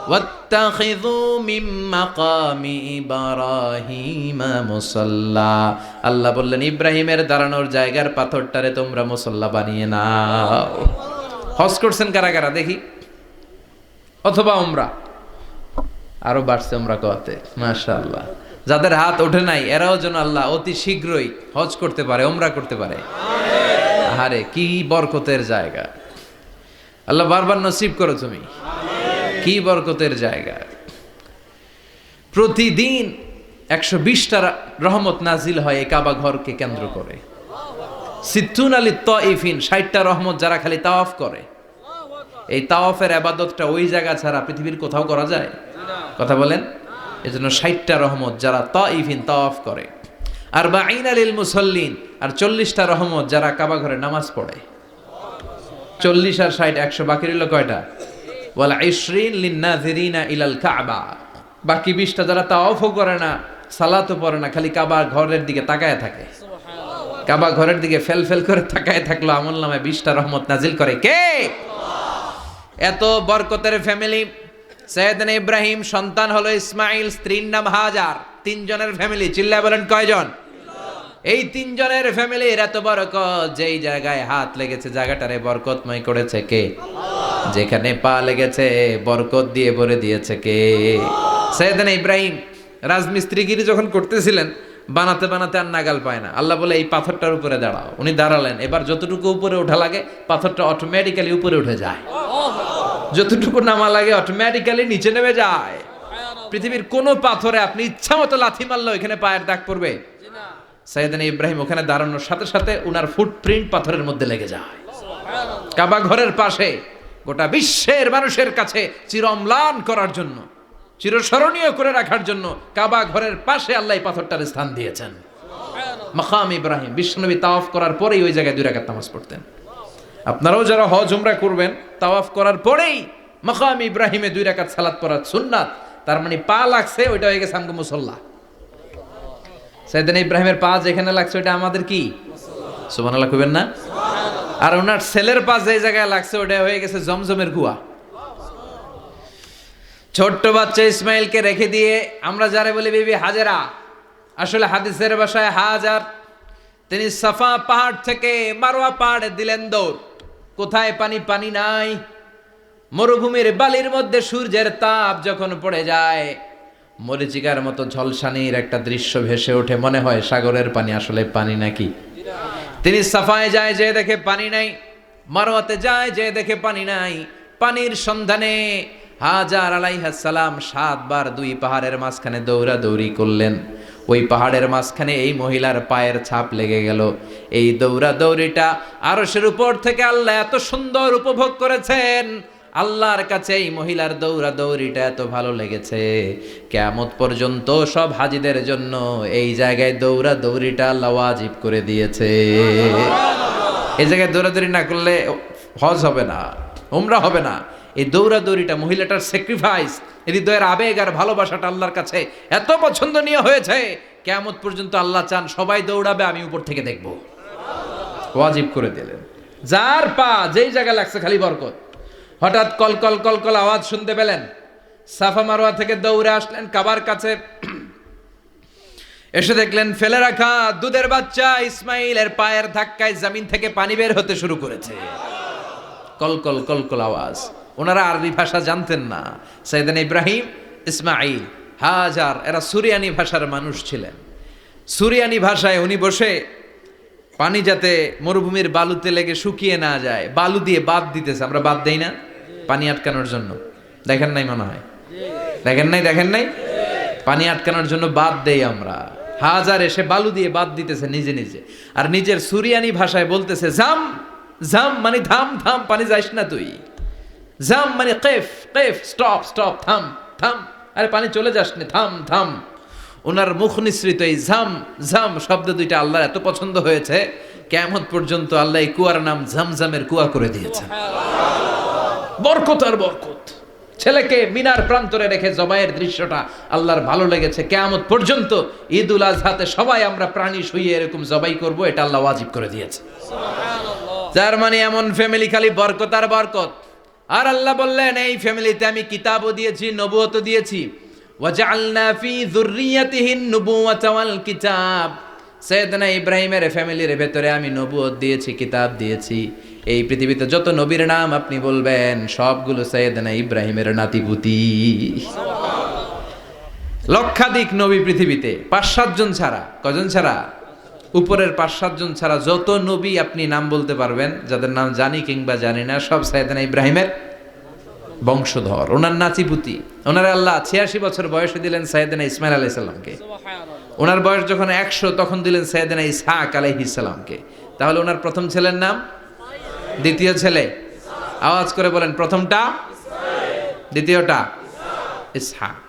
ওয়াত্তাখিযু মিন মাকামি ইব্রাহিমা মুসাল্লা। আল্লাহ বললেন, ইব্রাহিমের দাঁড়ানোর জায়গার পাথরটারে তোমরা মুসল্লা বানিয়ে নাও। হজ করছেন কারা কারা দেখি? অথবা উমরা? আরো বাড়ছে উমরা করতে, মাশাআল্লাহ। যাদের হাত ওঠে নাই এরাও যেন আল্লাহ অতি শীঘ্রই হজ করতে পারে, উমরা করতে পারে। আরে কি বরকতের জায়গা! আল্লাহ বারবার নসিব করো তুমি। কি বরকতের জায়গা! প্রতিদিন 120টা রহমত নাজিল হয় এই কাবা ঘরকে কেন্দ্র করে। সিত্তুন আলী তাইফিন, 60টা রহমত যারা খালি তাওয়াফ করে। এই তাওয়াফের ইবাদতটা ওই জায়গা ছাড়া পৃথিবীর কোথাও করা যায়? কথা বলেন। এজন্য 60টা রহমত যারা তাইফিন তাওয়াফ করে, আর বাঈনা লিল মুসাল্লিন, আর 40টা রহমত যারা কাবা ঘরে নামাজ পড়ে। 40 আর 60 100, বাকি রইল কয়টা? ওয়াল 20 লিন-নাযিরিনা ইলাল কাবা। বাকি 20টা যারা তাওয়াফও করে না, সালাতও পড়ে না, খালি কাবা ঘরের দিকে তাকায় থাকে। কাবা ঘরের দিকে ফেল ফেল করে তাকায় থাকলো, আমলনামায় 20টা রহমত নাজিল করে কে? এত বরকতের ফ্যামিলি। সাইয়েদনা ইব্রাহিম সন্তান হলো ইসমাইল, স্ত্রীর নাম হাজার। 3 জনের ফ্যামিলি, চিল্লায় বলেন কয়জন? এই 3 জনের ফ্যামিলির এত বরকত, যেই জায়গায় হাত লেগেছে জায়গাটারে বরকতময় করেছে কে? যেখানে পা লেগেছে বরকত দিয়ে ভরে দিয়েছে কে? সাইয়েদনা ইব্রাহিম রাজমিস্ত্রিগিরি যখন করতেছিলেন, বানাতে বানাতে আর নাগাল পায় না। আল্লাহ বলে এই পাথরটার উপরে দাঁড়াও। উনি দাঁড়ালেন, এবার যতটুকু উপরে ওঠা লাগে পাথরটা অটোমেটিক্যালি উপরে উঠে যায়, যতটুকু নামা লাগে অটোমেটিক্যালি নিচে নেমে যায়। পৃথিবীর কোন পাথরে আপনি ইচ্ছা মতো লাথি মারলে এখানে পায়ের দাগ পড়বে? সাইয়েদনা ইব্রাহিম ওখানে দাঁড়ানোর সাথে সাথে উনার ফুটপ্রিন্ট পাথরের মধ্যে লেগে যায়। কাবা ঘরের পাশে গোটা বিশ্বের মানুষের কাছে চিরম্লান করার জন্য, চিরস্মরণীয় করে রাখার জন্য কাবা ঘরের পাশে আল্লাহ পাথরটার স্থান দিয়েছেন। মাকাম ইব্রাহিম। বিশ্বনবী তাওয়াফ করার পরেই ওই জায়গায় 2 রাকাত নামাজ পড়তেন। আপনারাও যারা হজ উমরা করবেন, তাওয়াফ করার পরেই মাকাম ইব্রাহিমে 2 রাকাত সালাত পড়া সুন্নাত। তার মানে পা লাগছে, ওইটা হয়ে গেছে আমগো মুসল্লা। সাইয়েদনা ইব্রাহিমের পা যেখানে লাগছে ওইটা আমাদের কি? সুবহানাল্লাহ কইবেন না? আর ওনার ছেলের পা যে জায়গায় লাগছে ওটা হয়ে গেছে জমজমের কুয়া। ছোট্ট বাচ্চা ইসমাইলকে রেখে দিয়ে আমরা যারা বলি বিবি হাজেরা, আসলে হাদিসের ভাষায় হাজার, তিনি সাফা পাহাড় থেকে মারওয়া পাহাড়ে দিলেন দৌড়। কোথায় পানি? পানি নাই। মরুভূমির বালির মধ্যে সূর্যের তাপ যখন পড়ে যায়, মরিচিকার মতো ঝলসানির একটা দৃশ্য ভেসে ওঠে, মনে হয় সাগরের পানি, আসলে পানি নাকি? তিনি সাফায় যায়, যে দেখে পানি নাই। মারওয়াতে যায়, যে দেখে পানি নাই। পানির সন্ধানে হাজার আলাইহিস সালাম 7 বার 2 পাহাড়ের মাঝখানে দৌড়াদৌড়ি করলেন। ওই পাহাড়ের মাঝখানে এই মহিলার পায়ের ছাপ লেগে গেল। এই দৌড়াদৌড়িটা আরশের উপর থেকে আল্লাহ এত সুন্দর উপভোগ করেছেন। আল্লাহর কাছে এই মহিলার দৌড়াদৌড়িটা এত ভালো লেগেছে, কিয়ামত পর্যন্ত সব হাজীদের জন্য এই জায়গায় দৌড়াদৌড়িটা আল্লাহ ওয়াজিব করে দিয়েছে। এই জায়গায় দৌড়াদৌড়ি না করলে হজ হবে না, উমরা হবে না। এই দৌড়াদৌড়িটা, মহিলাটার স্যাক্রিফাইস, হৃদয়ের আবেগ আর ভালোবাসাটা আল্লাহর কাছে এত পছন্দনীয় হয়েছে, কিয়ামত পর্যন্ত আল্লাহ চান সবাই দৌড়াবে, আমি উপর থেকে দেখব। ওয়াজিব করে দিলেন। যার পা যেই জায়গায় লাগছে খালি বরকত। হঠাৎ কলকল কলকল আওয়াজ শুনতে পেলেন, সাফা মারওয়া থেকে দৌড়ে আসলেন কাবার কাছে। এসে দেখলেন ফেলে রাখা দুধের বাচ্চা ইসমাইলের পায়ের ধাক্কায় জমিন থেকে পানি বের হতে শুরু করেছে। কলকল কলকল আওয়াজ। ওনারা আরবি ভাষা জানতেন না। সাইয়েদনা ইব্রাহিম, ইসমাইল, হাজার এরা সুরিয়ানি ভাষার মানুষ ছিলেন। সুরিয়ানি ভাষায় উনি বসে পানি যাতে মরুভূমির বালুতে লেগে শুকিয়ে না যায়, বালু দিয়ে বাঁধ দিতেছে। আমরা বাঁধ দেই না পানি আটকানোর জন্য? দেখেন নাই মনে হয়? দেখেন নাই? পানি আটকানোর জন্য বাঁধ দেই আমরা। হাজার এসে বালু দিয়ে বাঁধ দিতেছে নিজে নিজে, আর নিজের সুরিয়ানি ভাষায় বলতেছে জাম জাম, মানে থাম থাম, পানি যাইস না তুই। জাম মানে কেফ কেফ, স্টপ স্টপ, থাম থাম, আরে পানি চলে যাস না, থাম থাম। ওনার মুখ নিঃসৃত এই ঝাম ঝাম শব্দ দুইটা আল্লাহর এত পছন্দ হয়েছে, কিয়ামত পর্যন্ত আল্লাহ এই কুয়ার নাম ঝমঝমের কুয়া করে দিয়েছে। বরকত আর বরকত। ছেলেকে মিনার প্রান্তরে রেখে জবাইয়ের দৃশ্যটা আল্লাহর ভালো লেগেছে। কিয়ামত পর্যন্ত ঈদুল আজহাতে সবাই আমরা প্রাণী শুইয়ে এরকম জবাই করব, এটা আল্লাহ ওয়াজিব করে দিয়েছে। যার মানে এমন ফ্যামিলি খালি বরকত আর বরকত। আর আল্লাহ বললেন এই ফ্যামিলিতে আমি কিতাবও দিয়েছি, নবুয়তও দিয়েছি। ওয়াজআলনা ফি যুররিয়াতিহি নুবুওয়াতা ওয়াল কিতাব। সাইয়েদনা ইব্রাহিমের ফ্যামিলির ভেতরে আমি নবুয়ত দিয়েছি, কিতাব দিয়েছি। এই পৃথিবীতে যত নবীর নাম আপনি বলবেন সবগুলো সাইয়েদনা ইব্রাহিমের নাতিপুতি। লক্ষাধিক নবী পৃথিবীতে, 5-7 জন ছাড়া। কজন ছাড়া? উপরের 5-7 জন ছাড়া যত নবী আপনি নাম বলতে পারবেন, যাদের নাম জানি কিংবা জানি না, সব সাইয়েদনা ইব্রাহিমের বংশধর, ওনার নাতিপুতি। ওনার আল্লাহ 86 বছর বয়সে দিলেন সাইয়েদনা ইসমাইল আলাইহিস সালামকে। ওনার বয়স যখন 100 তখন দিলেন সাইয়েদনা ইসহাক আলাইহিস সালামকে। তাহলে ওনার প্রথম ছেলের নাম? দ্বিতীয় ছেলে? আওয়াজ করে বলেন, প্রথমটা দ্বিতীয়টা ইসহাক।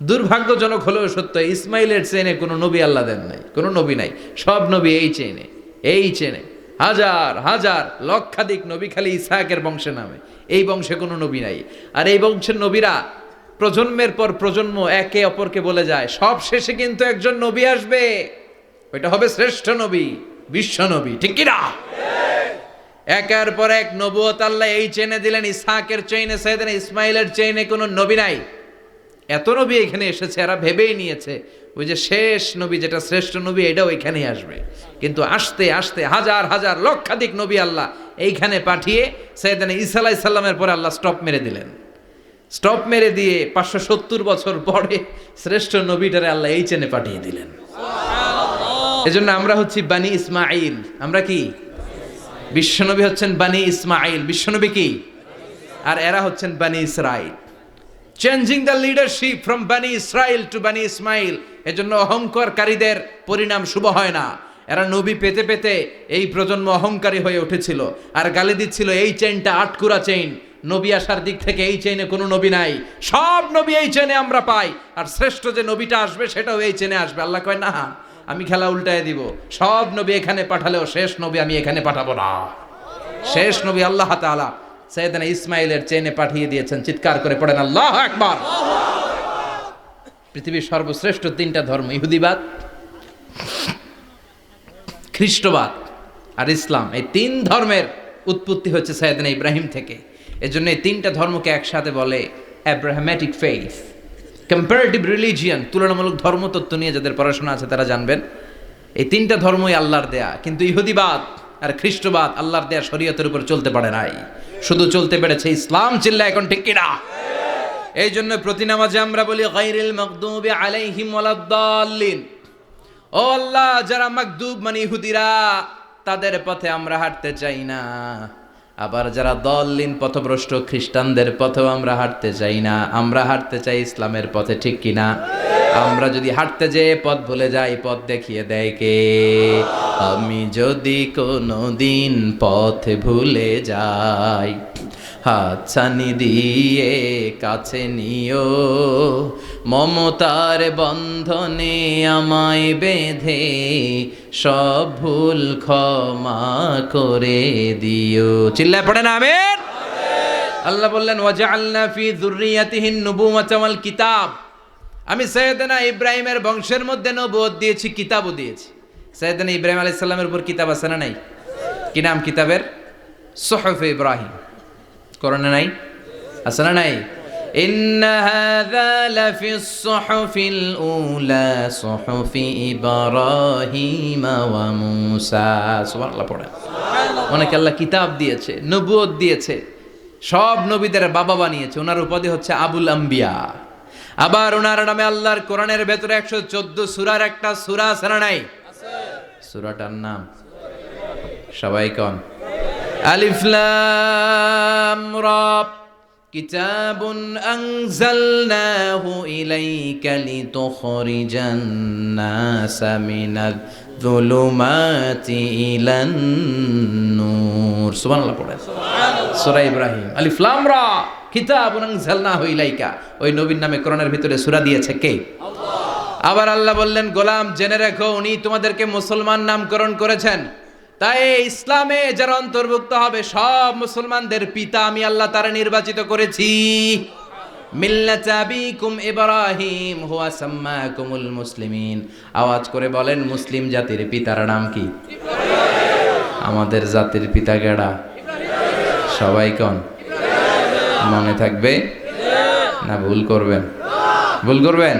দুর্ভাগ্যজনক হলেও সত্য, ইসমাইলের চেনে কোনো নবী আল্লাহ দেন নাই, কোনো নবী নাই। সব নবী এই চেনে হাজার হাজার লক্ষাধিক নবী খালি ইসহাকের বংশে নামে। এই বংশে কোনো নবী নাই। আর এই বংশের নবীরা প্রজন্মের পর প্রজন্ম একে অপরকে বলে যায় সব শেষে কিন্তু একজন নবী আসবে, ওইটা হবে শ্রেষ্ঠ নবী। বিশ্ব নবী, ঠিক কি না? একের পর এক নবুয়ত আল্লাহ এই চেনে দিলেন। ইসহাকের চেইনে, সাইয়েদনা ইসমাইলের চেইনে কোনো নবী নাই। এত নবী এখানে এসেছে, এরা ভেবেই নিয়েছে ওই যে শেষ নবী, যেটা শ্রেষ্ঠ নবী, এটাও এখানেই আসবে। কিন্তু আস্তে আস্তে হাজার হাজার লক্ষাধিক নবী আল্লাহ এইখানে পাঠিয়ে সাইয়েদনা ঈসা আলাইহিস সালামের পরে আল্লাহ স্টপ মেরে দিলেন। স্টপ মেরে দিয়ে 570 বছর পরে শ্রেষ্ঠ নবীটারে আল্লাহ এই চেনে পাঠিয়ে দিলেন। এজন্য আমরা হচ্ছি বানি ইসমাইল। আমরা কি? বিশ্বনবী হচ্ছেন বানি ইসমাইল। বিশ্বনবী কি? আর এরা হচ্ছেন বানি Israil. Changing the leadership from বানি ইসরাইল টু বানি ইসমাইল। এজন্য অহংকারকারীদের পরিণাম শুভ হয় না। এরা নবী পেতে পেতে এই প্রজন্ম অহংকারী হয়ে উঠেছিল আর গালি দিচ্ছিল এই চেইনটা আটকুরা চেইন, নবী আসার দিক থেকে এই চেইনে কোনো নবী নাই, সব নবী এই চেইনে আমরা পাই, আর শ্রেষ্ঠ যে নবীটা আসবে সেটাও এই চেইনে আসবে। আল্লাহ কয় না, আমি খেলা উল্টায় দিব, সব নবী এখানে পাঠালেও শেষ নবী আমি এখানে পাঠাবো না। শেষ নবী আল্লাহ তাআলা সাইয়েদনা ইসমাইলের চেইনে পাঠিয়ে দিয়েছেন। চিৎকার করে পড়েন আল্লাহু আকবার। পৃথিবীর সর্বশ্রেষ্ঠ তিনটা ধর্ম, ইহুদিবাদ, খ্রিস্টবাদ আর ইসলাম, এই তিন ধর্মের উৎপত্তি হচ্ছে সাইয়েদনা ইব্রাহিম থেকে। এজন্য এই তিনটা ধর্মকে একসাথে বলে অ্যাব্রাহামেটিক ফেইথ, কম্পারেটিভ রিলিজিয়ান। তুলনামূলক ধর্মতত্ত্ব নিয়ে যাদের পড়াশোনা আছে তারা জানবেন এই তিনটা ধর্মই আল্লাহর দেয়া। কিন্তু ইহুদিবাদ আর খ্রিস্টবাদ আল্লাহর দেয়া শরীয়তের উপর চলতে পারে নাই, শুধু চলতে পেরেছে ইসলাম। চিল্লা এখন ঠিক কিনা? এই জন্য প্রতি নামাজে আমরা বলি গায়রিল মাগদুবি আলাইহিম ওয়ালাদ-দাল্লিন। ও আল্লাহ, যারা মাগদুব মানে ইহুদিরা, তাদের পথে আমরা হাঁটতে চাই না। আবার যারা দল্লিন পথভ্রষ্ট খ্রিস্টানদের পথেও আমরা হাঁটতে চাই না। আমরা হাঁটতে চাই ইসলামের পথে, ঠিক কিনা? আমরা যদি হাঁটতে যেয়ে পথ ভুলে যাই, পথ দেখিয়ে দেয় কে? আমি যদি কোনো দিন পথ ভুলে যাই, হাতছানি দিয়ে কাছে নিও, মমতার বন্ধনে আমায় বেঁধে সব ভুল ক্ষমা করে দিও। চিল্লায় পড়েন আমিন। আল্লাহ বললেন ওয়াজআলনা ফি যুররিয়াতিহিন নুবুওয়াতা ওয়াল কিতাব। আমি সাইয়েদনা ইব্রাহিমের বংশের মধ্যে নবুয়ত দিয়েছি, কিতাবও দিয়েছি। সাইয়েদনা ইব্রাহিম আলাইহিস সালামের উপর কিতাব আছে না নাই? কি নাম কিতাবের? সুহুফ ইব্রাহিম। কোরআনে নাই? আছে না নাই? ইন্না হাযা লাফিস সুহুফিল উলা সুহুফি ইব্রাহিম ওয়া মূসা। সুবহানাল্লাহ পড়ে। অনেক আল্লাহ কিতাব দিয়েছে, নবুয়ত দিয়েছে, সব নবীদের বাবা বানিয়েছে। ওনার উপাধি হচ্ছে আবুল আম্বিয়া। আবার ওনার নামে আল্লাহর কোরআনের ভেতরে 114 সূরার একটা সূরা আছে না নাই? সূরাটার নাম সবাই কোন? আলিফ লাম রা। কিতাবুন আনজালনাহু ইলাইকা লিতুখরিজান নাসা মিনাজ যুলুমাতি ইলান নূর। সুবহানাল্লাহ পড়ে। সূরা ইব্রাহিম। আলিফ লাম রা কিতাবুন আনজালনাহু ইলাইকা। ওই নবীর নামে কোরআনের ভিতরে সূরা দিয়েছে কে? আল্লাহ। আবার আল্লাহ বললেন, গোলাম জেনে রাখো, উনি তোমাদেরকে মুসলমান নামকরণ করেছেন। তাই ইসলামে যারা অন্তর্ভুক্ত হবে সব মুসলমানদের পিতা আমি আল্লাহ তারা নির্বাচিত করেছি। মিল্লাতা আবিকুম ইব্রাহিম হুয়া সাম্মাকুমুল মুসলিমিন। আওয়াজ করে বলেন, মুসলিম জাতির পিতার নাম কি? ইব্রাহিম। আমাদের জাতির পিতা কেডা? ইব্রাহিম। সবাই কোন? ইব্রাহিম। মনে থাকবে না ভুল করবেন? ভুল করবেন?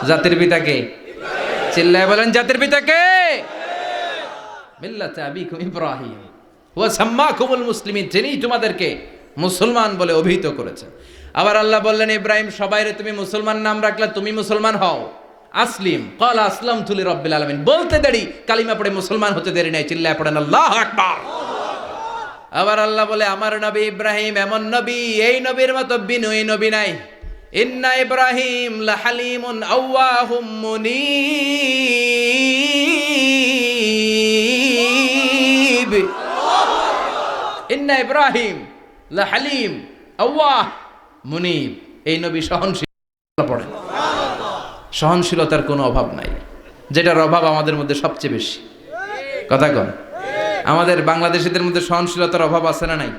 জাতির পিতা কে? ইব্রাহিম। চিল্লায় বলেন, জাতির পিতা কে? মিল্লাতা আবিকুম ইব্রাহিম ওয়া সাম্মাকুমুল মুসলিমিন। যিনি তোমাদেরকে মুসলমান বলে অভিহিত করেছেন। আবার আল্লাহ বললেন, ইব্রাহিম সবাইরে তুমি মুসলমান নাম রাখলে, তুমি মুসলমান হও। আসলিম ক্বালা আসলামতু লিরাব্বিল আলামিন। বলতে দেরি, কালিমা পড়ে মুসলমান হতে দেরি নাই। চিল্লায় পড়েন আল্লাহু আকবার। আবার আল্লাহ বলে, আমার নবী ইব্রাহিম এমন নবী, এই নবীর মতো বিনয়ী নবী নাই। ইন্না ইব্রাহিম লাহালিমুন আওয়াহুম মুনীব। ইন্না ইব্রাহিম লাহালিম আওয়াহ মুনীব। এই নবী সহনশীল। পড়ে সহনশীলতার কোনো অভাব নাই, যেটার অভাব আমাদের মধ্যে সবচেয়ে বেশি। কথা কন, আমাদের বাংলাদেশিদের মধ্যে সহনশীলতার অভাব আছে না নাই?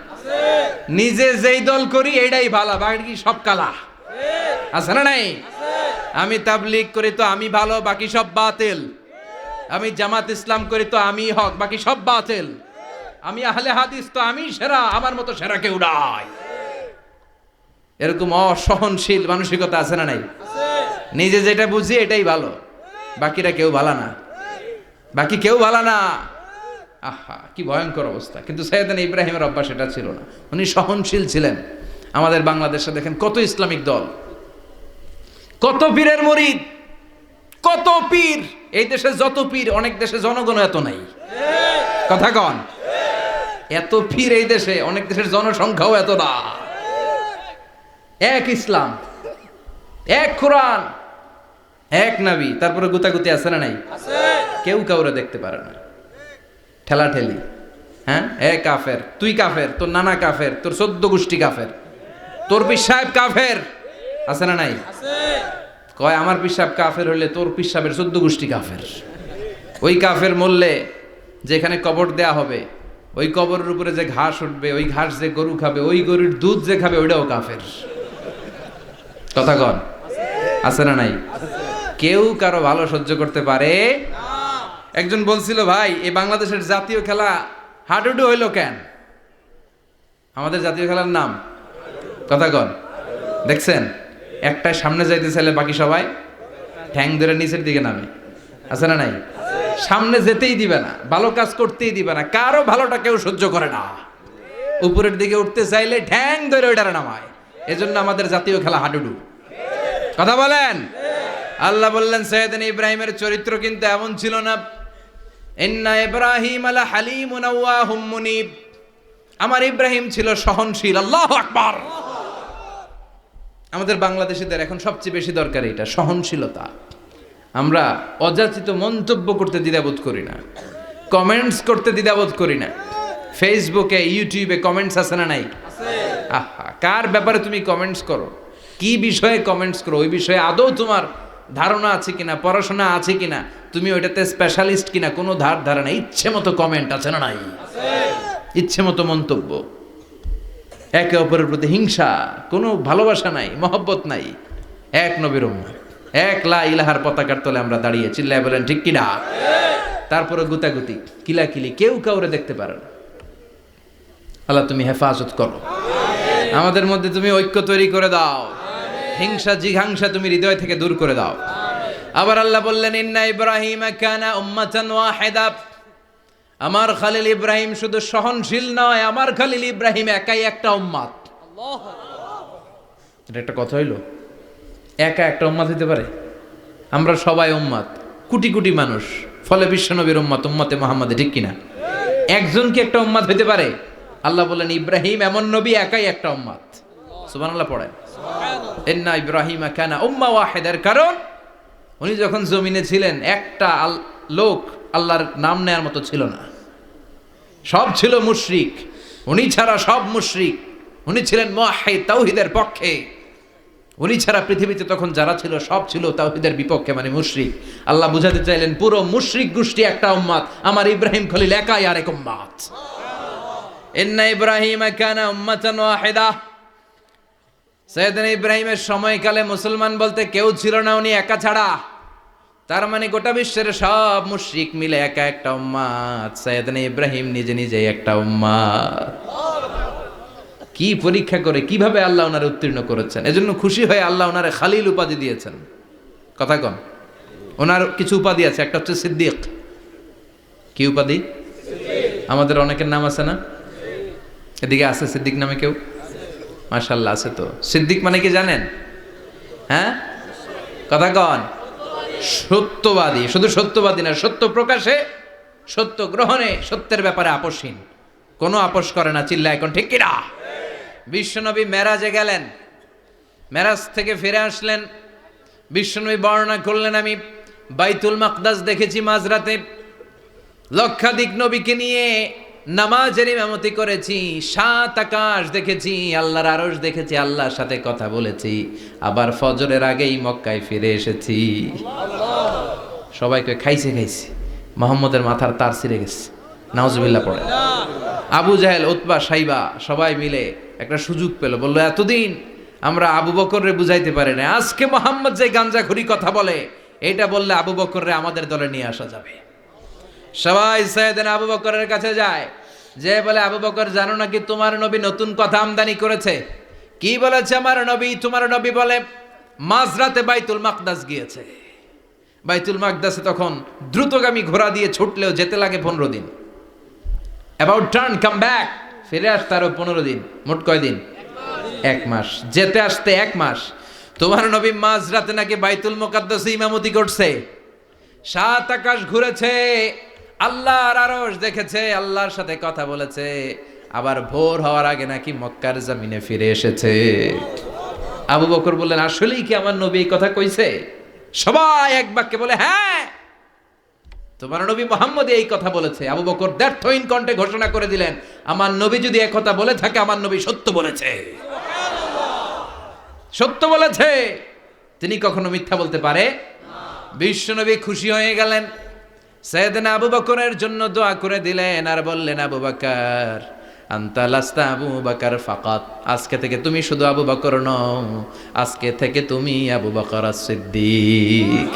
নিজে যেই দল করি এটাই ভালো, বাকি সব কালা। আছে না নাই? আমি তাবলীগ করি তো আমি ভালো, বাকি সব বাতিল। আমি জামাত ইসলাম করি তো আমি হক, বাকি সব বাতিল। আমি আহলে হাদিস তো আমি সেরা, আমার মতো সেরা কেউ নাই। এরকম অসহনশীল মানসিকতা আছে না নাই? নিজে যেটা বুঝি এটাই ভালো, বাকিরা কেউ ভালো না, বাকি কেউ ভালো না। আহা, কি ভয়ঙ্কর অবস্থা। কিন্তু সাইয়েদনা ইব্রাহিমের অভ্যাস এটা ছিল না, উনি সহনশীল ছিলেন। আমাদের বাংলাদেশে দেখেন কত ইসলামিক দল, কত পীরের মুরিদ, কত পীর। এই দেশে যত পীর, অনেক দেশে জনগণ এত নাই। কথা কন, এত পীর এই দেশে, অনেক দেশের জনসংখ্যাও এত না। এক ইসলাম, এক কোরআন, এক নবী, তারপরে গুতাগুতি আছে না নাই? কেউ কাউরে দেখতে পারে না, ঠেলাঠেলি। হ্যাঁ, এ কাফের, তুই কাফের, তোর নানা কাফের, তোর 14 গোষ্ঠী কাফের, তোর পীর সাহেব কাফের, আছে না নাই? কয় আমার পীর সাহেব কাফের হলে তোর পীর সাহেবের 14 গোষ্ঠী কাফের। ওই কাফের মরলে যেখানে কবর দেয়া হবে, ওই কবরের উপরে যে ঘাস উঠবে, ওই ঘাস যে গরু খাবে, ওই গরুর দুধ যে খাবে, ওইটাও কাফের। কথা কন, আছে না নাই? কেউ কারো ভালো সহ্য করতে পারে না। একজন বলছিল, ভাই এই বাংলাদেশের জাতীয় খেলা হাডুডু হইল কেন? আমাদের জাতীয় খেলার নাম, কথা কন, দেখছেন একটা সামনে যাইতে চাইলে বাকি সবাই ঠ্যাং ধরে নিচের দিকে নামে, আছে না নাই? সামনে যেতেই দিবে না, ভালো কাজ করতেই দিবে না, কারো ভালোটা কেউ সহ্য করে না। উপরের দিকে উঠতে চাইলে ঠ্যাং ধরে ওইটারে নামায়। এজন্য আমাদের জাতীয় খেলা হাডুডু। কথা বলেন। আল্লাহ বললেন সাইয়েদনা ইব্রাহিমের চরিত্র কিন্তু এমন ছিল না। ইন্না ইব্রাহিম আলা হালিমুন আওয়াহুম মুনিব। আমার ইব্রাহিম ছিল সহনশীল। আল্লাহু আকবার। আমাদের বাংলাদেশিদের এখন সবচেয়ে বেশি দরকার এটা, সহনশীলতা। আমরা অযাচিত মন্তব্য করতে দ্বিধাবোধ করি না, কমেন্টস করতে দ্বিধাবোধ করি না। ফেসবুকে, ইউটিউবে কমেন্টস আছে না নাই? আহা, কার ব্যাপারে তুমি কমেন্টস করো, কি বিষয়ে কমেন্টস করো, ওই বিষয়ে আদৌ তোমার ধারণা আছে কিনা, পড়াশোনা আছে কিনা, তুমি ওইটাতে স্পেশালিস্ট কিনা, কোনো ধারণা। ইচ্ছে মতো কমেন্ট আছে না নাই? ইচ্ছে মতো মন্তব্য, একে অপরের প্রতি হিংসা, কোনো ভালোবাসা নাই, মহব্বত নাই। এক নবীর উম্মত, এক লা ইলাহার পতাকার তলে আমরা দাঁড়িয়ে, চিল্লায় বলেন ঠিক কিনা? তারপরে গুতাগুতি, কিলাকিলি, কেউ কাউরে দেখতে পারে না। আল্লাহ তুমি হেফাজত করো, আমাদের মধ্যে তুমি ঐক্য তৈরি করে দাও, হিংসা জিঘাংসা তুমি হৃদয় থেকে দূর করে দাও। আবার আল্লাহ বললেন ইন্না ইব্রাহিম কানা উম্মাতান ওয়াহিদা। আমার খলিল ইব্রাহিম শুধু সহনশীল নয়, আমার খলিল ইব্রাহিম একাই একটা উম্মত। এটা একটা কথা হইল, একা একটা উম্মত হইতে পারে? আমরা সবাই উম্মত, কোটি কোটি মানুষ, ফলে বিশ্বনবীর উম্মত, উম্মতে মুহাম্মাদে, ঠিক কিনা? একজন কি একটা উম্মত হইতে পারে? আল্লাহ বলেন ইব্রাহিম এমন নবী, একাই একটা উম্মত। সুবহানাল্লাহ পড়েন। ইন্না ইব্রাহিম কানা উম্মা ওয়াহিদার, কারণ উনি যখন জমিনে ছিলেন একটা লোক আল্লাহর নাম নেয়ার মতো ছিল না, সব ছিল মুশরিক, উনি ছাড়া সব মুশরিক। উনি ছিলেন মুওয়াহহিদ, তাওহীদের পক্ষে। উনি ছাড়া পৃথিবীতে তখন যারা ছিল সব ছিল তাওহীদের বিপক্ষে, মানে মুশরিক। আল্লাহ বুঝাতে চাইলেন পুরো মুশরিক গোষ্ঠী একটা উম্মত, আমার ইব্রাহিম খলিল একাই আরেক উম্মত। ইন্না ইব্রাহিম কানা উম্মাতান ওয়াহিদা। সাইয়েদনা ইব্রাহিমের সময়কালে মুসলমান বলতে কেউ ছিল না, উনি একা ছাড়া। তার মানে গোটা বিশ্বের সব মুশরিক মিলে একা একটা উম্মত, সাইয়েদনা ইব্রাহিম নিজে নিজে একটা উম্মত। কি পরীক্ষা করে, কিভাবে আল্লাহ ওনারে উত্তীর্ণ করেছেন। এজন্য খুশি হয়ে আল্লাহ ওনারে খালিল উপাধি দিয়েছেন। কথা কন, ওনার কিছু উপাধি আছে, একটা হচ্ছে সিদ্দিক। কি উপাধি? আমাদের অনেকের নাম আছে না? এদিকে আছে সিদ্দিক নামে কেউ? মাশাআল্লাহ আছে তো। সিদ্দিক মানে কি জানেন? হ্যাঁ, কথা কন। সত্যবাদী, শুধু সত্যবাদী না, সত্য প্রকাশে, সত্য গ্রহণে, সত্যের ব্যাপারে আপোষহীন, কোনো আপোষ করে না। চিল্লা এখন ঠিক কিনা? বিশ্বনবী মেরাজে গেলেন, মেরাজ থেকে ফিরে আসলেন, বিশ্বনবী বর্ণনা করলেন আমি বাইতুল মাকদাস দেখেছি মাঝরাতে, লক্ষাধিক নবীকে নিয়ে নামাজের ইমামতি করেছি, 7 আকাশ দেখেছি, আল্লাহর আরশ দেখেছি, আল্লাহর সাথে কথা বলেছি, আবার ফজরের আগেই মক্কায় ফিরে এসেছি। সবাইকে খাইছে খাইছে, মুহাম্মদের মাথার তার ছিঁড়ে গেছে, নাউজুবিল্লাহ পড়ে। আবু জাহেল, উতবা, সাইবা সবাই মিলে একটা সুযোগ পেল, বলল এতদিন আমরা আবু বকররে বুঝাইতে পারি না, আজকে মুহাম্মদ যে গাঞ্জাখুরি কথা বলে, এটা বললে আবু বকররে আমাদের দলে নিয়ে আসা যাবে। সবাই সাইয়েদনা আবু বকরের কাছে যায়, যে বলে আবু বকর জানো নাকি তোমার নবী নতুন কথা আমদানি করেছে? কি বলেছে আমার নবী? তোমার নবী বলে মাঝরাতে বাইতুল মাকদাস গিয়েছে। বাইতুল মাকদাসে তখন দ্রুতগামী ঘোড়া দিয়ে ছুটলেও যেতে লাগে 15 দিন। অ্যাবাউট টার্ন কাম ব্যাক, ফিরে আসতে আরো 15 দিন, মোট কয় দিন? 1 মাস, যেতে আসতে 1 মাস। তোমার নবী মাঝরাতে নাকি বাইতুল মুকাদ্দাসে ইমামতি করছে, 7 আকাশ ঘুরেছে, আল্লাহর আরশ দেখেছে, আল্লাহর সাথে কথা বলেছে, আবার ভোর হওয়ার আগে নাকি মক্কার জমিনে ফিরে এসেছে। আবু বকর বললেন আসলেই কি আমার নবী এই কথা কইছে? সবাই এক বাক্যে বলে হ্যাঁ, তোমার নবী মুহাম্মদ এই কথা বলেছে। আবু বকর দ্ব্যর্থহীন কণ্ঠে ঘোষণা করে দিলেন, আমার নবী যদি এই কথা বলে থাকে, আমার নবী সত্য বলেছে, সত্য বলেছে, তিনি কখনো মিথ্যা বলতে পারে না। বিশ্ব নবী খুশি হয়ে গেলেন, সাইয়েদনা আবু বকরের জন্য দোয়া করে দিলেন আর বললেন, আবু বকর আনতা লাস্তা আবু বকর ফাকাত, আজকে থেকে তুমি শুধু আবু বকর নও, আজকে থেকে তুমি আবু বকর সিদ্দিক।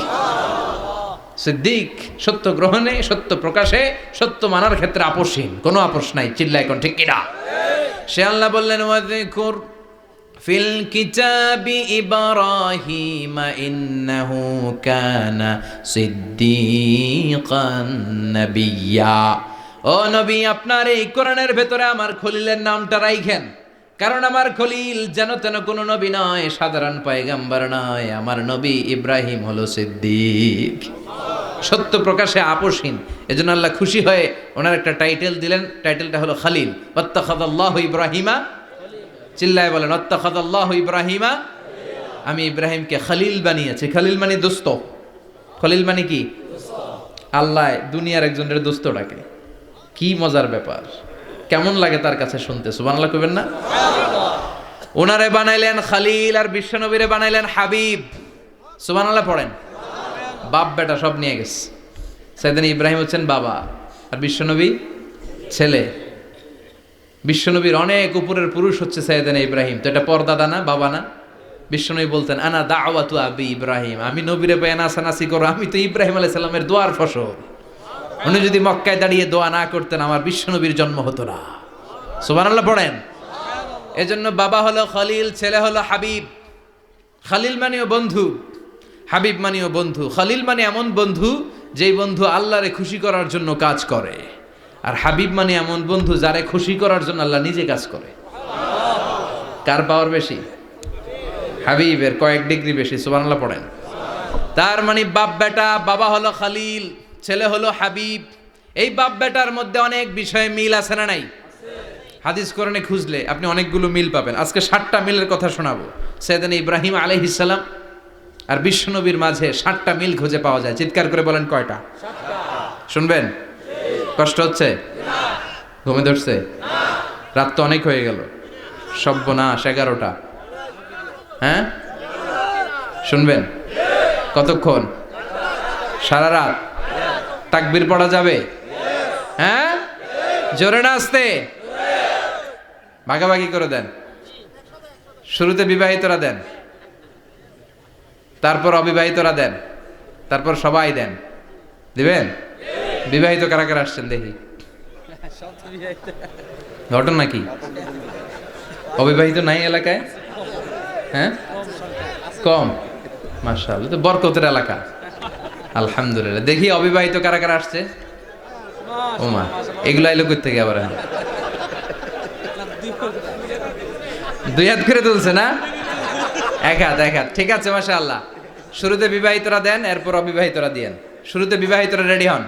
সিদ্দিক সত্য গ্রহণে, সত্য প্রকাশে, সত্য মানার ক্ষেত্রে আপোষহীন, কোনো আপোষ নাই। চিল্লায় কোন ঠিক কিনা? সে আল্লাহ বললেন ওয়াযকুর ফিল কিতাবি ইব্রাহিম ইন্নাহু কানা সিদ্দিকান নাবিয়্যা। ও নবী, আপনার এই কোরআনের ভেতরে আমার খলিলের নামটা রাখেন, কারণ আমার খলিল যেন তেন কোনো নবী নয়, সাধারণ পয়গম্বর নয়, আমার নবী ইব্রাহিম হলো সিদ্দিক, সত্য প্রকাশে আপোষহীন। এজন্য আল্লাহ খুশি হয়ে ওনার একটা টাইটেল দিলেন, টাইটেলটা হলো খলিল। ওয়াত্তাখাযাল্লাহু ইব্রাহিমা, চিল্লায় বলেন ওয়াত্তাখাযাল্লাহু ইব্রাহিমা, আমি ইব্রাহিমকে খলিল বানিয়েছি। খলিল মানে দোস্ত। খলিল মানে কি? আল্লাহ দুনিয়ার একজনের দোস্ত ডাকে, কি মজার ব্যাপার, কেমন লাগে তার কাছে শুনতে? সুবহানাল্লাহ কইবেন না? ওনারে বানাইলেন খলিল আর বিশ্বনবীরে বানাইলেন হাবিব। সুবহানাল্লাহ পড়েন। বাপ বেটা সব নিয়ে গেছে। সাইয়েদনা ইব্রাহিম হচ্ছেন বাবা আর বিশ্বনবী ছেলে। বিশ্বনবীর অনেক উপরের পুরুষ হচ্ছে সাইয়েদনা ইব্রাহিম, তো এটা পরদাদা না, বাবা না? বিশ্বনবী বলতেন আনা দাওয়াতু আবি ইব্রাহিম, আমি নবীরে পেয়ে নাসানাসি করো, আমি তো ইব্রাহিম আলাইহিস সালামের দোয়ার ফসল। উনি যদি মক্কায় দাঁড়িয়ে দোয়া না করতেন, আমার বিশ্বনবীর জন্ম হতো না। সুবহানাল্লাহ পড়েন। এজন্য বাবা হলো খলিল, ছেলে হলো হাবিব। খলিল মানেও বন্ধু, হাবিব মানেও বন্ধু। খলিল মানে এমন বন্ধু যেই বন্ধু আল্লাহরে খুশি করার জন্য কাজ করে, আর হাবিব মানে এমন বন্ধু যারে খুশি করার জন্য আল্লাহ নিজে কাজ করে। কার পাওয়ার বেশি? হাবিবের কয়েক ডিগ্রি বেশি। সুবহানাল্লাহ পড়েন। তার মানে বাপ বেটা, বাবা হলো খলিল, ছেলে হলো হাবিব। এই বাপ বেটার মধ্যে অনেক বিষয়ে মিল আছে না নাই? হাদিস কোরআনে খুঁজলে আপনি অনেকগুলো মিল পাবেন। আজকে 7টা মিলের কথা শোনাবো। সাইয়েদনা ইব্রাহিম আলাইহিস সালাম আর বিশ্বনবীর মাঝে 7টা মিল খুঁজে পাওয়া যায়। চিৎকার করে বলেন কয়টা? 7টা। শুনবেন? কষ্ট হচ্ছে? ঘুমে ধরছে? রাত তো অনেক হয়ে গেল, সর্বনাশ 11টা। হ্যাঁ শুনবেন? কতক্ষণ? সারা রাত? তাকবীর পড়া যাবে? হ্যাঁ জোরে না আসতে? ভাগাভাগি করে দেন। শুরুতে বিবাহিতরা দেন, তারপর অবিবাহিতরা দেন, তারপর সবাই দেন। দিবেন? বিবাহিত কারা কারা আসছেন দেখি? ঘটনা কি? অবিবাহিত নাই এলাকায়? হ্যাঁ কম, মাশাআল্লাহ, তো বরকতের এলাকা। আলহামদুলিল্লাহ। দেখি অবিবাহিত কারা কারা আসছে? ওমা, এগুলো আইলো কই থেকে আবার? 2 হাত করে তুলছে না? 1 হাত, 1 হাত। ঠিক আছে, মাশাআল্লাহ। শুরুতে বিবাহিতরা দেন, এরপর অবিবাহিতরা দিয়েন। শুরুতে বিবাহিতরা রেডি হন।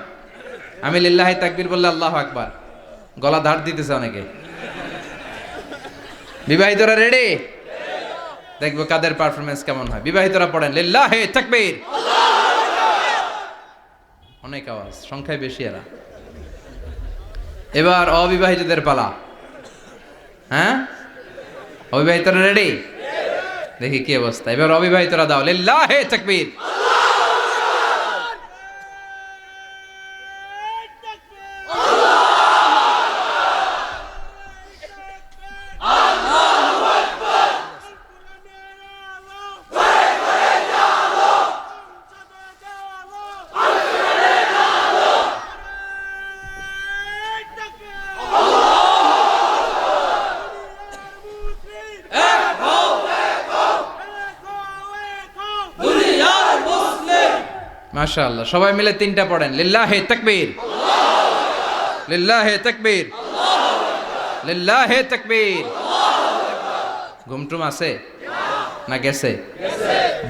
আমি লিল্লাহি তাকবীর বললে আল্লাহু আকবার, গলা ধার দিতেছে অনেকে। বিবাহিতরা রেডি? দেখবো কাদের পারফরমেন্স কেমন হয়। বিবাহিতরা পড়েন লিল্লাহি তাকবীর। অনেক আওয়াজ, সংখ্যায় বেশি এরা। এবার অবিবাহিতদের পালা। হ্যাঁ অবিবাহিতরা রেডি? দেখি কি অবস্থা। এবার অবিবাহিতরা দাও লিল্লাহি তাকবীর। মাশাআল্লাহ, সবাই মিলে তিনটা পড়েন, লিল্লাহে তাকবীর, লিল্লাহে তাকবীর, লিল্লাহে তাকবীর। ঘুমটুম আছে না গেছে?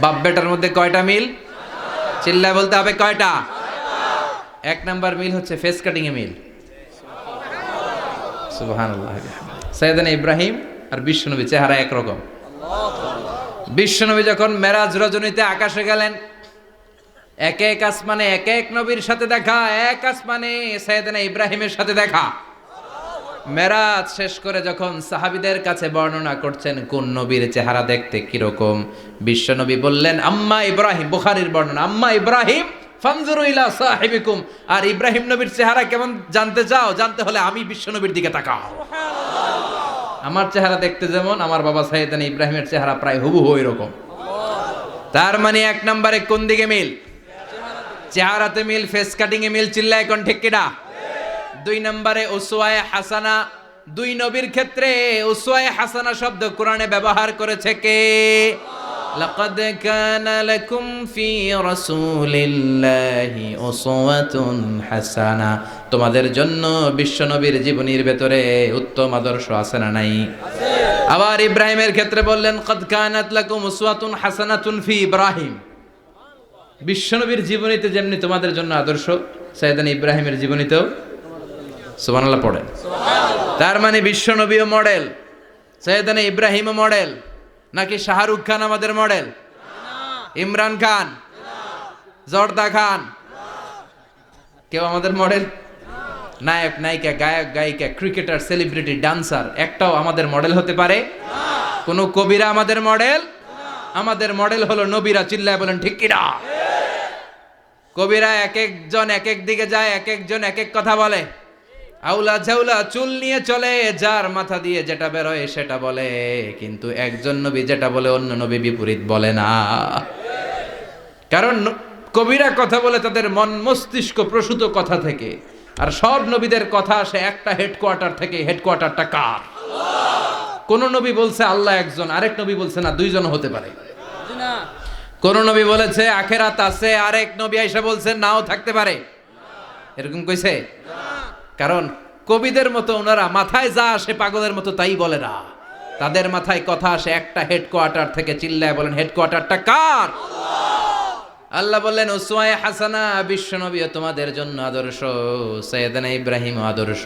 বাপ বেটার মধ্যে কয়টা মিল? চিল্লায় বলতে হবে কয়টা? এক নাম্বার মিল হচ্ছে ফেস কাটিং এ মিল। সুবহানাল্লাহ। সাইয়েদনা ইব্রাহিম আর বিশ্বনবী চেহারা একরকম। বিশ্বনবী যখন মেরাজ রজনীতে আকাশে গেলেন, এক এক আসমানে এক এক নবীর সাথে দেখা, এক আসমানে সাইয়েদনা ইব্রাহিমের সাথে দেখা। মেরাজ শেষ করে যখন সাহাবীদের কাছে বর্ণনা করছেন কোন নবীর চেহারা দেখতে কিরকম, বিশ্বনবী বললেন আম্মা ইব্রাহিম, বুখারীর বর্ণনা, আম্মা ইব্রাহিম ফানজুরু ইলা সাহিবিকুম। আর ইব্রাহিম নবীর চেহারা কেমন জানতে চাও? জানতে হলে আমি বিশ্বনবীর দিকে তাকাও। আমার চেহারা দেখতে যেমন, আমার বাবা সাইয়েদনা ইব্রাহিমের চেহারা প্রায় হুবহু এরকম। তার মানে এক নম্বরে কোন দিকে মিল? চেহারাতে মিল, ফেস কাটিং এ মিল। চিল্লায় কোন ঠিক কিনা? দুই নম্বরে উসওয়ায়ে হাসানা। দুই নবীর ক্ষেত্রে উসওয়ায়ে হাসানা শব্দ কোরআনে ব্যবহার করেছে কে? লাকাদ কানা লাকুম ফি রাসূলিল্লাহি উসওয়াতুন হাসানা। তোমাদের জন্য বিশ্বনবীর জীবনীর ভেতরে উত্তম আদর্শ আছে না নাই? আবার ইব্রাহিমের ক্ষেত্রে বললেন কাদ কানাত লাকুম উসওয়াতুন হাসানাতুন ফি ইব্রাহিম। বিশ্বনবীর জীবনীতে যেমনি তোমাদের জন্য আদর্শ, সাইয়েদনা ইব্রাহিমের জীবনীতেও। সুবহানাল্লাহ পড়েন। তার মানে বিশ্বনবীও মডেল, সাইয়েদনা ইব্রাহিমও মডেল। নাকি শাহরুখ খান আমাদের মডেল? ইমরান খান, জর্দা খান, কেউ আমাদের মডেল? নায়ক নায়িকা, গায়ক গায়িকা, ক্রিকেটার, সেলিব্রিটি, ডান্সার একটাও আমাদের মডেল হতে পারে? কোন কবিরা আমাদের মডেল? আমাদের মডেল হলো নবীরা। চিল্লায় বলেন ঠিক কিনা? কবিরা এক একজন এক এক দিকে যায়, এক একজন এক এক কথা বলে। আউলা ঝাউলা চুল নিয়ে চলে, যার মাথা দিয়ে যেটা বের হয় সেটা বলে, কিন্তু একজন নবী যেটা বলে অন্য নবী বিপরীত বলে না। কারণ কবিরা কথা বলে তাদের মন মস্তিষ্ক প্রসূত কথা থেকে, আর সব নবীদের কথা আসে একটা হেডকোয়ার্টার থেকে। হেডকোয়ার্টারটা কার? কোন নবী বলছে আল্লাহ একজন, আরেক নবী বলছে না দুইজন হতে পারে। কোন নবী বলেছে আখেরাত আছে, আরেক নবী আইসা বলছে নাও থাকতে পারে। এরকম কইছে? কারণ কবিদের মতো ওনারা মাথায় যা আসে পাগলের মতো তাই বলে না। তাদের মাথায় কথা আসে একটা হেডকোয়ার্টার থেকে। চিল্লায় বলেন হেডকোয়ার্টারটা কার? আল্লাহ বললেন উসওয়ায়ে হাসানা, বিশ্বনবী তোমাদের জন্য আদর্শ, সাইয়েদনা ইব্রাহিম আদর্শ।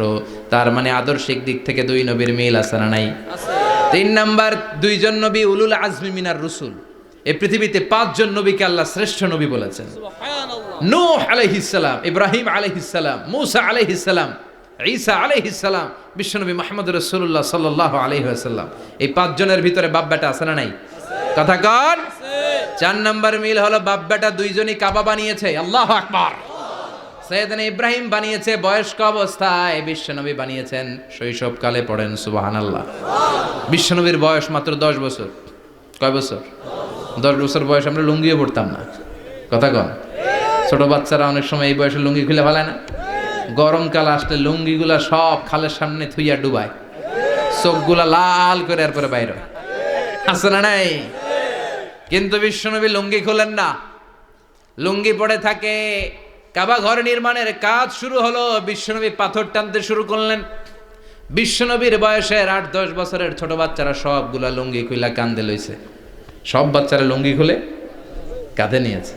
তার মানে আদর্শিক দিক থেকে দুই নবীর মিল আছে না নাই? তিন নাম্বার, দুইজন নবী উলুল আজমি মিনার রুসুল। এই পৃথিবীতে পাঁচজন নবীকে আল্লাহ শ্রেষ্ঠ নবী বলেছেন। নূহ আলাইহিস সালাম, ইব্রাহিম আলাইহিস সালাম, মূসা আলাইহিস সালাম, ঈসা আলাইহিস সালাম, বিশ্বনবী মুহাম্মদ রাসূলুল্লাহ সাল্লাল্লাহু আলাইহি ওয়াসাল্লাম। এই পাঁচজনের ভিতরে বাপ বেটা আছে না নাই? কথা কন। চার নাম্বার মিল হলো বাপ বেটা দুইজনই কাবা বানিয়েছে। আল্লাহু আকবার। সাইয়েদনা ইব্রাহিম বানিয়েছে বয়স্ক অবস্থায়, বিশ্বনবী বানিয়েছেন শৈশবকালে। পড়েন সুবহানাল্লাহ। বিশ্বনবীর বয়স মাত্র 10 বছর। কয় বছর? 10 বছর বয়স আমরা লুঙ্গিও পড়তাম না। কথা কন। ছোট বাচ্চারা অনেক সময় এই বয়সে লুঙ্গি খুলে ফেলায় না? গরমকাল আসলে লুঙ্গিগুলা সব খালের সামনে থুইয়া ডুবায়, চোখগুলা লাল করে এরপরে বাইরে আছে না নাই? কিন্তু বিশ্বনবী লুঙ্গি খোলেন না, লুঙ্গি পড়ে থাকে। কাবা ঘর নির্মাণের কাজ শুরু হলো, বিশ্বনবী পাথর টানতে শুরু করলেন। বিশ্বনবীর বয়সের 8-10 বছরের ছোট বাচ্চারা সবগুলা লুঙ্গি খুইলা কাঁধে লইছে। সব বাচ্চারা লুঙ্গি খুলে কাঁধে নিয়েছে,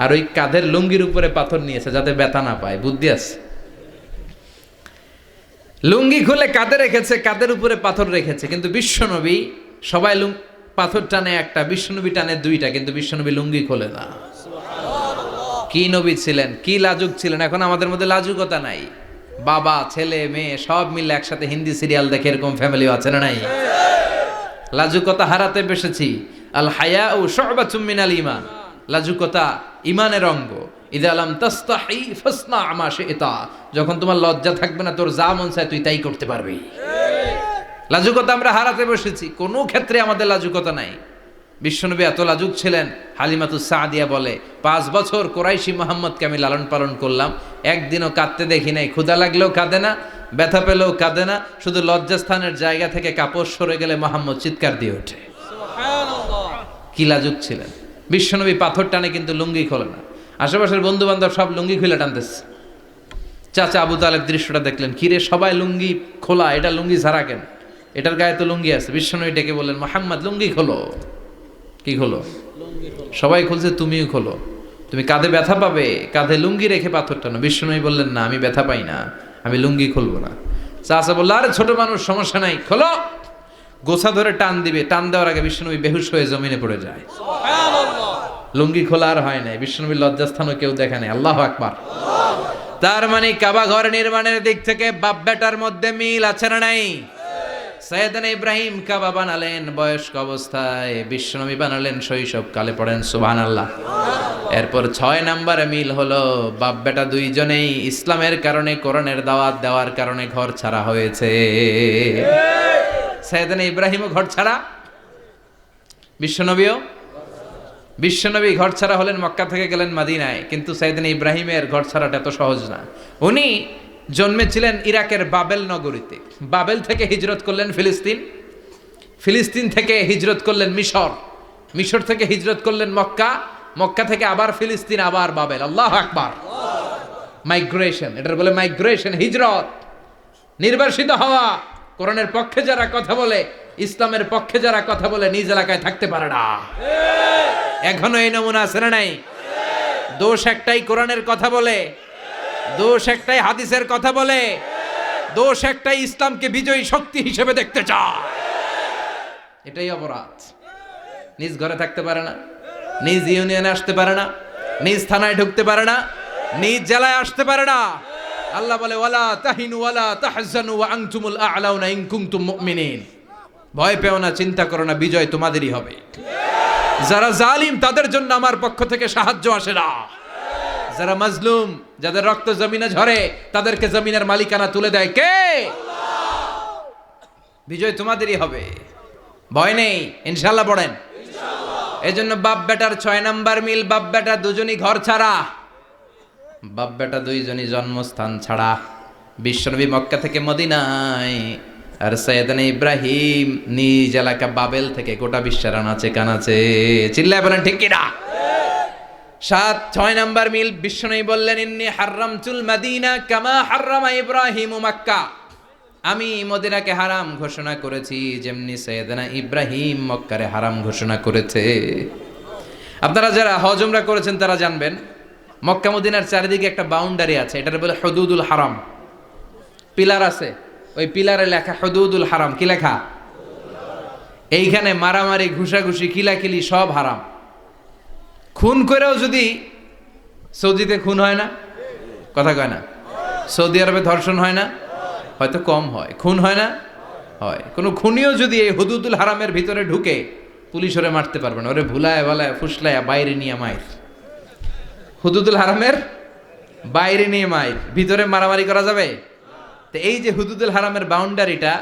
আর ওই কাঁধের লুঙ্গির উপরে পাথর নিয়েছে যাতে ব্যথা না পায়। বুদ্ধি আছে। লুঙ্গি খুলে কাঁধে রেখেছে, কাঁধের উপরে পাথর রেখেছে। কিন্তু বিশ্বনবী, সবাই পাথর টানে একটা, বিশ্বনবী টানে দুইটা, কিন্তু বিশ্বনবী লুঙ্গি খোলে না। কি নবী ছিলেন, কি লাজুক ছিলেন। এখন আমাদের মধ্যে লাজুকতা নাই। বাবা ছেলে মেয়ে সব মিলে একসাথে হিন্দি সিরিয়াল দেখে, এরকম ফ্যামিলিও আছে না নাই? লাজুকতা হারাতে বসেছি। আল হায়াউ শু'বাতুম মিনাল ঈমান। লাজুকতা ঈমানের অঙ্গ। ইযা লাম তাস্তাহি ফাসনা মা শি'তা। যখন তোমার লজ্জা থাকবে না, তোর যা মন চায় তুই তাই করতে পারবি। লাজুকতা আমরা হারাতে বসেছি, কোনো ক্ষেত্রে আমাদের লাজুকতা নাই। বিশ্বনবী এত লাজুক ছিলেন, হালিমাতুস সাদিয়া বলে 5 বছর কোরাইশি মুহাম্মদকে আমি লালন পালন করলাম, একদিনও কাঁদতে দেখি নাই। ক্ষুধা লাগলেও কাঁদে না, ব্যথা পেলেও কাঁদে না, শুধু লজ্জাস্থানের জায়গা থেকে কাপড় সরে গেলে মুহাম্মদ চিৎকার দিয়ে ওঠে। সুবহানাল্লাহ। কি লাজুক ছিলেন বিশ্বনবী। পাথর টানে কিন্তু লুঙ্গি খোলে না। আশেপাশের বন্ধু বান্ধব সব লুঙ্গি খুলে টানতেছে। চাচা আবু তালেব দৃশ্যটা দেখলেন, কিরে সবাই লুঙ্গি খোলা, এটা লুঙ্গি ছাড়া কেন? এটার গায়ে তো লুঙ্গি আছে। বিশ্বনবী ডেকে বললেন, মুহাম্মদ লুঙ্গি খোলো। কি খোলো? সবাই খুলছে, তুমিও খোলো। তুমি কাঁধে ব্যথা পাবে, কাঁধে লুঙ্গি রেখে পাথর টানো। বিশ্বনবী বললেন, না, আমি ব্যথা পাই না, আমি লুঙ্গি খুলবো না। চাচা বললো, আরে ছোট মানুষ, সমস্যা নাই, খোলো। গোছা ধরে টান দিবে, টান দেওয়ার আগে বিশ্বনবী বেহুশ হয়ে জমিনে পড়ে যায়। লুঙ্গি খোলা আর হয় নাই। বিশ্বনবীর লজ্জাস্থানও কেউ দেখে নাই। আল্লাহু আকবার। তার মানে কাবা ঘর নির্মাণের দিক থেকে বাপ বেটার মধ্যে মিল আছে না নাই? সাইয়েদনা ইব্রাহিম কাবা বানালেন বয়স্ক অবস্থায়, বিশ্বনবী বানালেন শৈশবকালে। পড়েন সুবহানাল্লাহ। এরপর 6 নম্বরে মিল হলো, বাপ বেটা দুইজনেই ইসলামের কারণে, কোরআনের দাওয়াত দেওয়ার কারণে ঘর ছাড়া হয়েছে। সাইয়েদনা ইব্রাহিমও ঘর ছাড়া, বিশ্বনবী ঘর ছাড়া হলেন, মক্কা থেকে গেলেন মদিনায়। কিন্তু সাইয়েদনা ইব্রাহিমের ঘর ছাড়াটা এত সহজ না। উনি জন্মেছিলেন ইরাকের বাবেল নগরীতে। বাবেল থেকে হিজরত করলেন ফিলিস্তিন, ফিলিস্তিন থেকে হিজরত করলেন মিশর, মিশর থেকে হিজরত করলেন মক্কা, মক্কা থেকে আবার ফিলিস্তিন, আবার বাবেল। আল্লাহু আকবার। মাইগ্রেশন, এটার বলে মাইগ্রেশন, হিজরত, নির্বাসিত হওয়া। কোরআনের পক্ষে যারা কথা বলে, ইসলামের পক্ষে যারা কথা বলে, নিজ এলাকায় থাকতে পারে না। এখনো এই নমুনা আছে না নাই? দোষ একটাই, কোরআনের কথা বলে। দোষ একটাই, হাদিসের কথা বলে। দোষ একটাই, ইসলামকে বিজয়ী শক্তি হিসেবে দেখতে চায়। এটাই অপরাধ। নিজ ঘরে থাকতে পারে না, নিজ ইউনিয়নে আসতে পারে না, নিজ থানায় ঢুকতে পারে না, নিজ জেলায় আসতে পারে না। আল্লাহ বলে, ওয়ালা তাহিনু ওয়ালা তাহজানু ওয়া আনতুমুল আ'লাউনা ইন কুনতুম মুমিনিন। ভয় পেও না, চিন্তা করো না, বিজয় তোমাদেরই হবে। যারা জালিম তাদের জন্য আমার পক্ষ থেকে সাহায্য আসে না। যারা মাজলুম, যাদের রক্ত জমিনে ঝরে, তাদেরকে জমিনের মালিকানা তুলে দেয় কে? বিজয় তোমাদেরই হবে, ভয় নেই, ইনশাআল্লাহ। পড়েন। এজন্য বাপ বেটার 6 নাম্বার মিল, বাপ বেটা দুজনই ঘর ছাড়া, বাপ বেটা দুইজনই জন্মস্থান ছাড়া। বিশ্বনবী মক্কা থেকে মদিনায়, আর সাইয়েদনা ইব্রাহিম নিজ এলাকা বাবেল থেকে গোটা বিশ্বের আনাচে কানাচে। চিল্লায় বলেন ঠিক কিনা? 6 নাম্বার মিল, বিশ্বনবী বললেন, ইন্নী হাররামতুল মাদিনা কামা হাররামা ইব্রাহিম মক্কা। আমি মদিনাকে হারাম ঘোষণা করেছি যেমনি সাইয়েদনা ইব্রাহিম মক্কারে হারাম ঘোষণা করেছে। আপনারা যারা হজ উমরা করেছেন তারা জানবেন, মক্কা মদিনার চারিদিকে একটা বাউন্ডারি আছে, এটার বলে হুদুদুল হারাম। পিলার আছে, ওই পিলারে লেখা হুদুদুল হারাম। কি লেখা? এইখানে মারামারি, ঘুষাঘুষি, কিলাকিলি সব হারাম। খুন করেও যদি, সৌদিতে খুন হয় না, কথা কয় না? সৌদি আরবে ধর্ষণ হয় না? হয়তো কম হয়, খুন হয় না? হয়। কোনো খুনিও যদি এই হুদুদুল হারামের ভিতরে ঢুকে, পুলিশ ওরে মারতে পারবে না। ওরে ভুলায় ভালায় ফুসলায় বাইরে নিয়ে মায়ের। হুদুদুল হারামের বাইরে নিয়ে মায়ের, ভিতরে মারামারি করা যাবে? তো এই যে হুদুদুল হারামের বাউন্ডারিটা,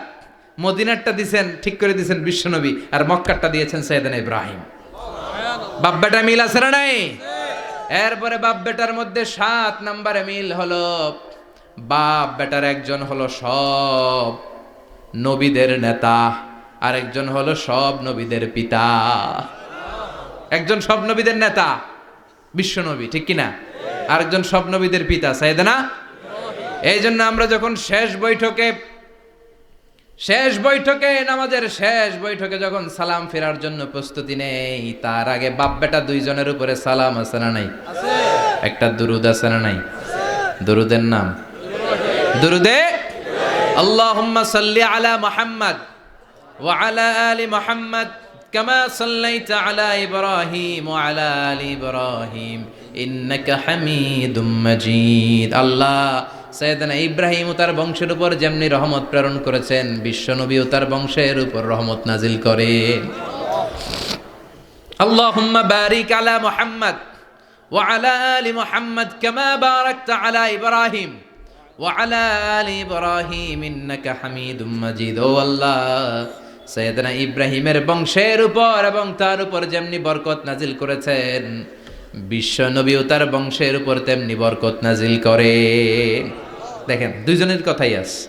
মদিনারটা দিয়েছেন, ঠিক করে দিয়েছেন বিশ্বনবী, আর মক্কারটা দিয়েছেন সাইয়েদনা ইব্রাহিম। বাপ বেটা মিল আছে না নাই? এরপরে বাপ বেটার মধ্যে 7 নম্বরে মিল হলো, বাপ বেটার একজন হলো সব নবীদের নেতা, আর একজন হলো সব নবীদের পিতা। একজন সব নবীদের নেতা বিশ্বনবী, ঠিক কিনা? আরেকজন সব নবীদের পিতা সাইয়েদনা। এই জন্য আমরা যখন শেষ বৈঠকে নামাজের শেষ বৈঠকে যখন সালাম ফেরার জন্য প্রস্তুতি নেই, তার আগে বাপ বেটা দুইজনের উপরে সালাম আছে না নাই? একটা দুরুদ আছে না নাই? দুরুদের নাম দুরুদে আল্লাহুম্মা সাল্লি আলা মুহাম্মদ ওয়া আলা আলি মুহাম্মদ কামা সাল্লাইতা আলা ইব্রাহিম ওয়া আলা আলি ইব্রাহিম ইন্নাকা হামিদুম মাজিদ। আল্লাহ সাইয়েদনা ইব্রাহিম ও তার বংশের উপর যেমনি রহমত প্রেরণ করেছেন, বিশ্বনবী ও তার বংশের উপর রহমত নাজিল করেন। আল্লাহুম্মা বারিক আলা মুহাম্মদ ওয়া আলা আলি মুহাম্মদ কামা বারাকতা আলা ইব্রাহিম ওয়া আলা আলি ইব্রাহিম ইন্নাকা হামিদুম মাজিদ। ও আল্লাহ, সাইয়েদনা ইব্রাহিমের বংশের উপর এবং তার উপর যেমনি বরকত নাজিল করেছেন, বিশ্বনবী ও তার বংশের উপর তেমনি বরকত নাজিল করে। দেখেন, দুইজনের কথাই আছে,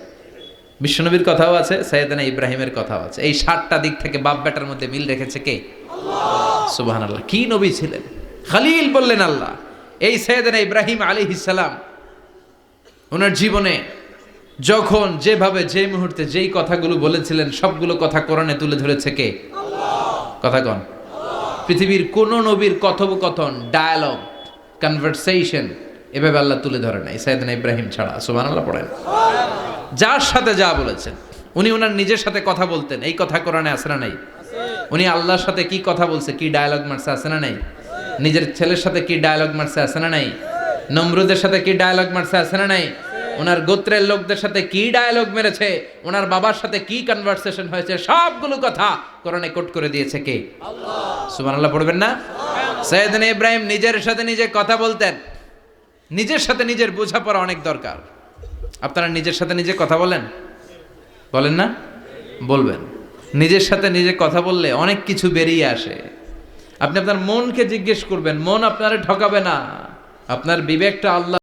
বিশ্বনবীর কথাও আছে, সাইয়েদনা ইব্রাহিমের কথাও আছে। এই 7টা দিক থেকে বাপ বেটার মধ্যে মিল রেখেছে কে? আল্লাহ। সুবহানাল্লাহ। কি নবী ছিলেন! খলিল বললেন আল্লাহ। এই সাইয়েদনা ইব্রাহিম আলাইহিস সালাম ওনার জীবনে যখন যেভাবে যে মুহূর্তে যেই কথাগুলো বলেছিলেন সবগুলো কথা কোরআনে তুলে ধরেছে কে? কথা কন। পৃথিবীর কোন নবীর কথোপকথন, ডায়ালগ, কনভারসেশন এভাবে আল্লাহ তুলে ধরে নাই সাইয়েদনা ইব্রাহিম ছাড়া। সুবহানাল্লাহ পড়েন। যার সাথে যা বলেছেন, উনি ওনার নিজের সাথে কথা বলতেন, এই কথা কোরআনে আছে না নাই? উনি আল্লাহর সাথে কি কথা বলছে, কি ডায়ালগ মারছে, আছে না নাই? নিজের ছেলের সাথে কি ডায়ালগ মারছে, আছে না নাই? নমরুদের সাথে কি ডায়ালগ মারছে, আছে না নাই? ওনার গোত্রের লোকদের সাথে কি ডায়ালগ মেরেছে, ওনার বাবার সাথে কি কনভারসেশন হয়েছে, সবগুলো কথা কোরআনে কোট করে দিয়েছে কে? আল্লাহ। সুবহানাল্লাহ পড়বেন না? সাইয়েদনা ইব্রাহিম নিজের সাথে নিজে কথা বলতেন। নিজের সাথে নিজের বোঝাপড়া অনেক দরকার। আপনারা নিজের সাথে নিজে কথা বলেন? বলেন না? বলবেন। নিজের সাথে নিজে কথা বললে অনেক কিছু বেরিয়ে আসে। আপনি আপনার মনকে জিজ্ঞেস করবেন, মন আপনারে ঠকাবে না। আপনার বিবেকটা আল্লাহ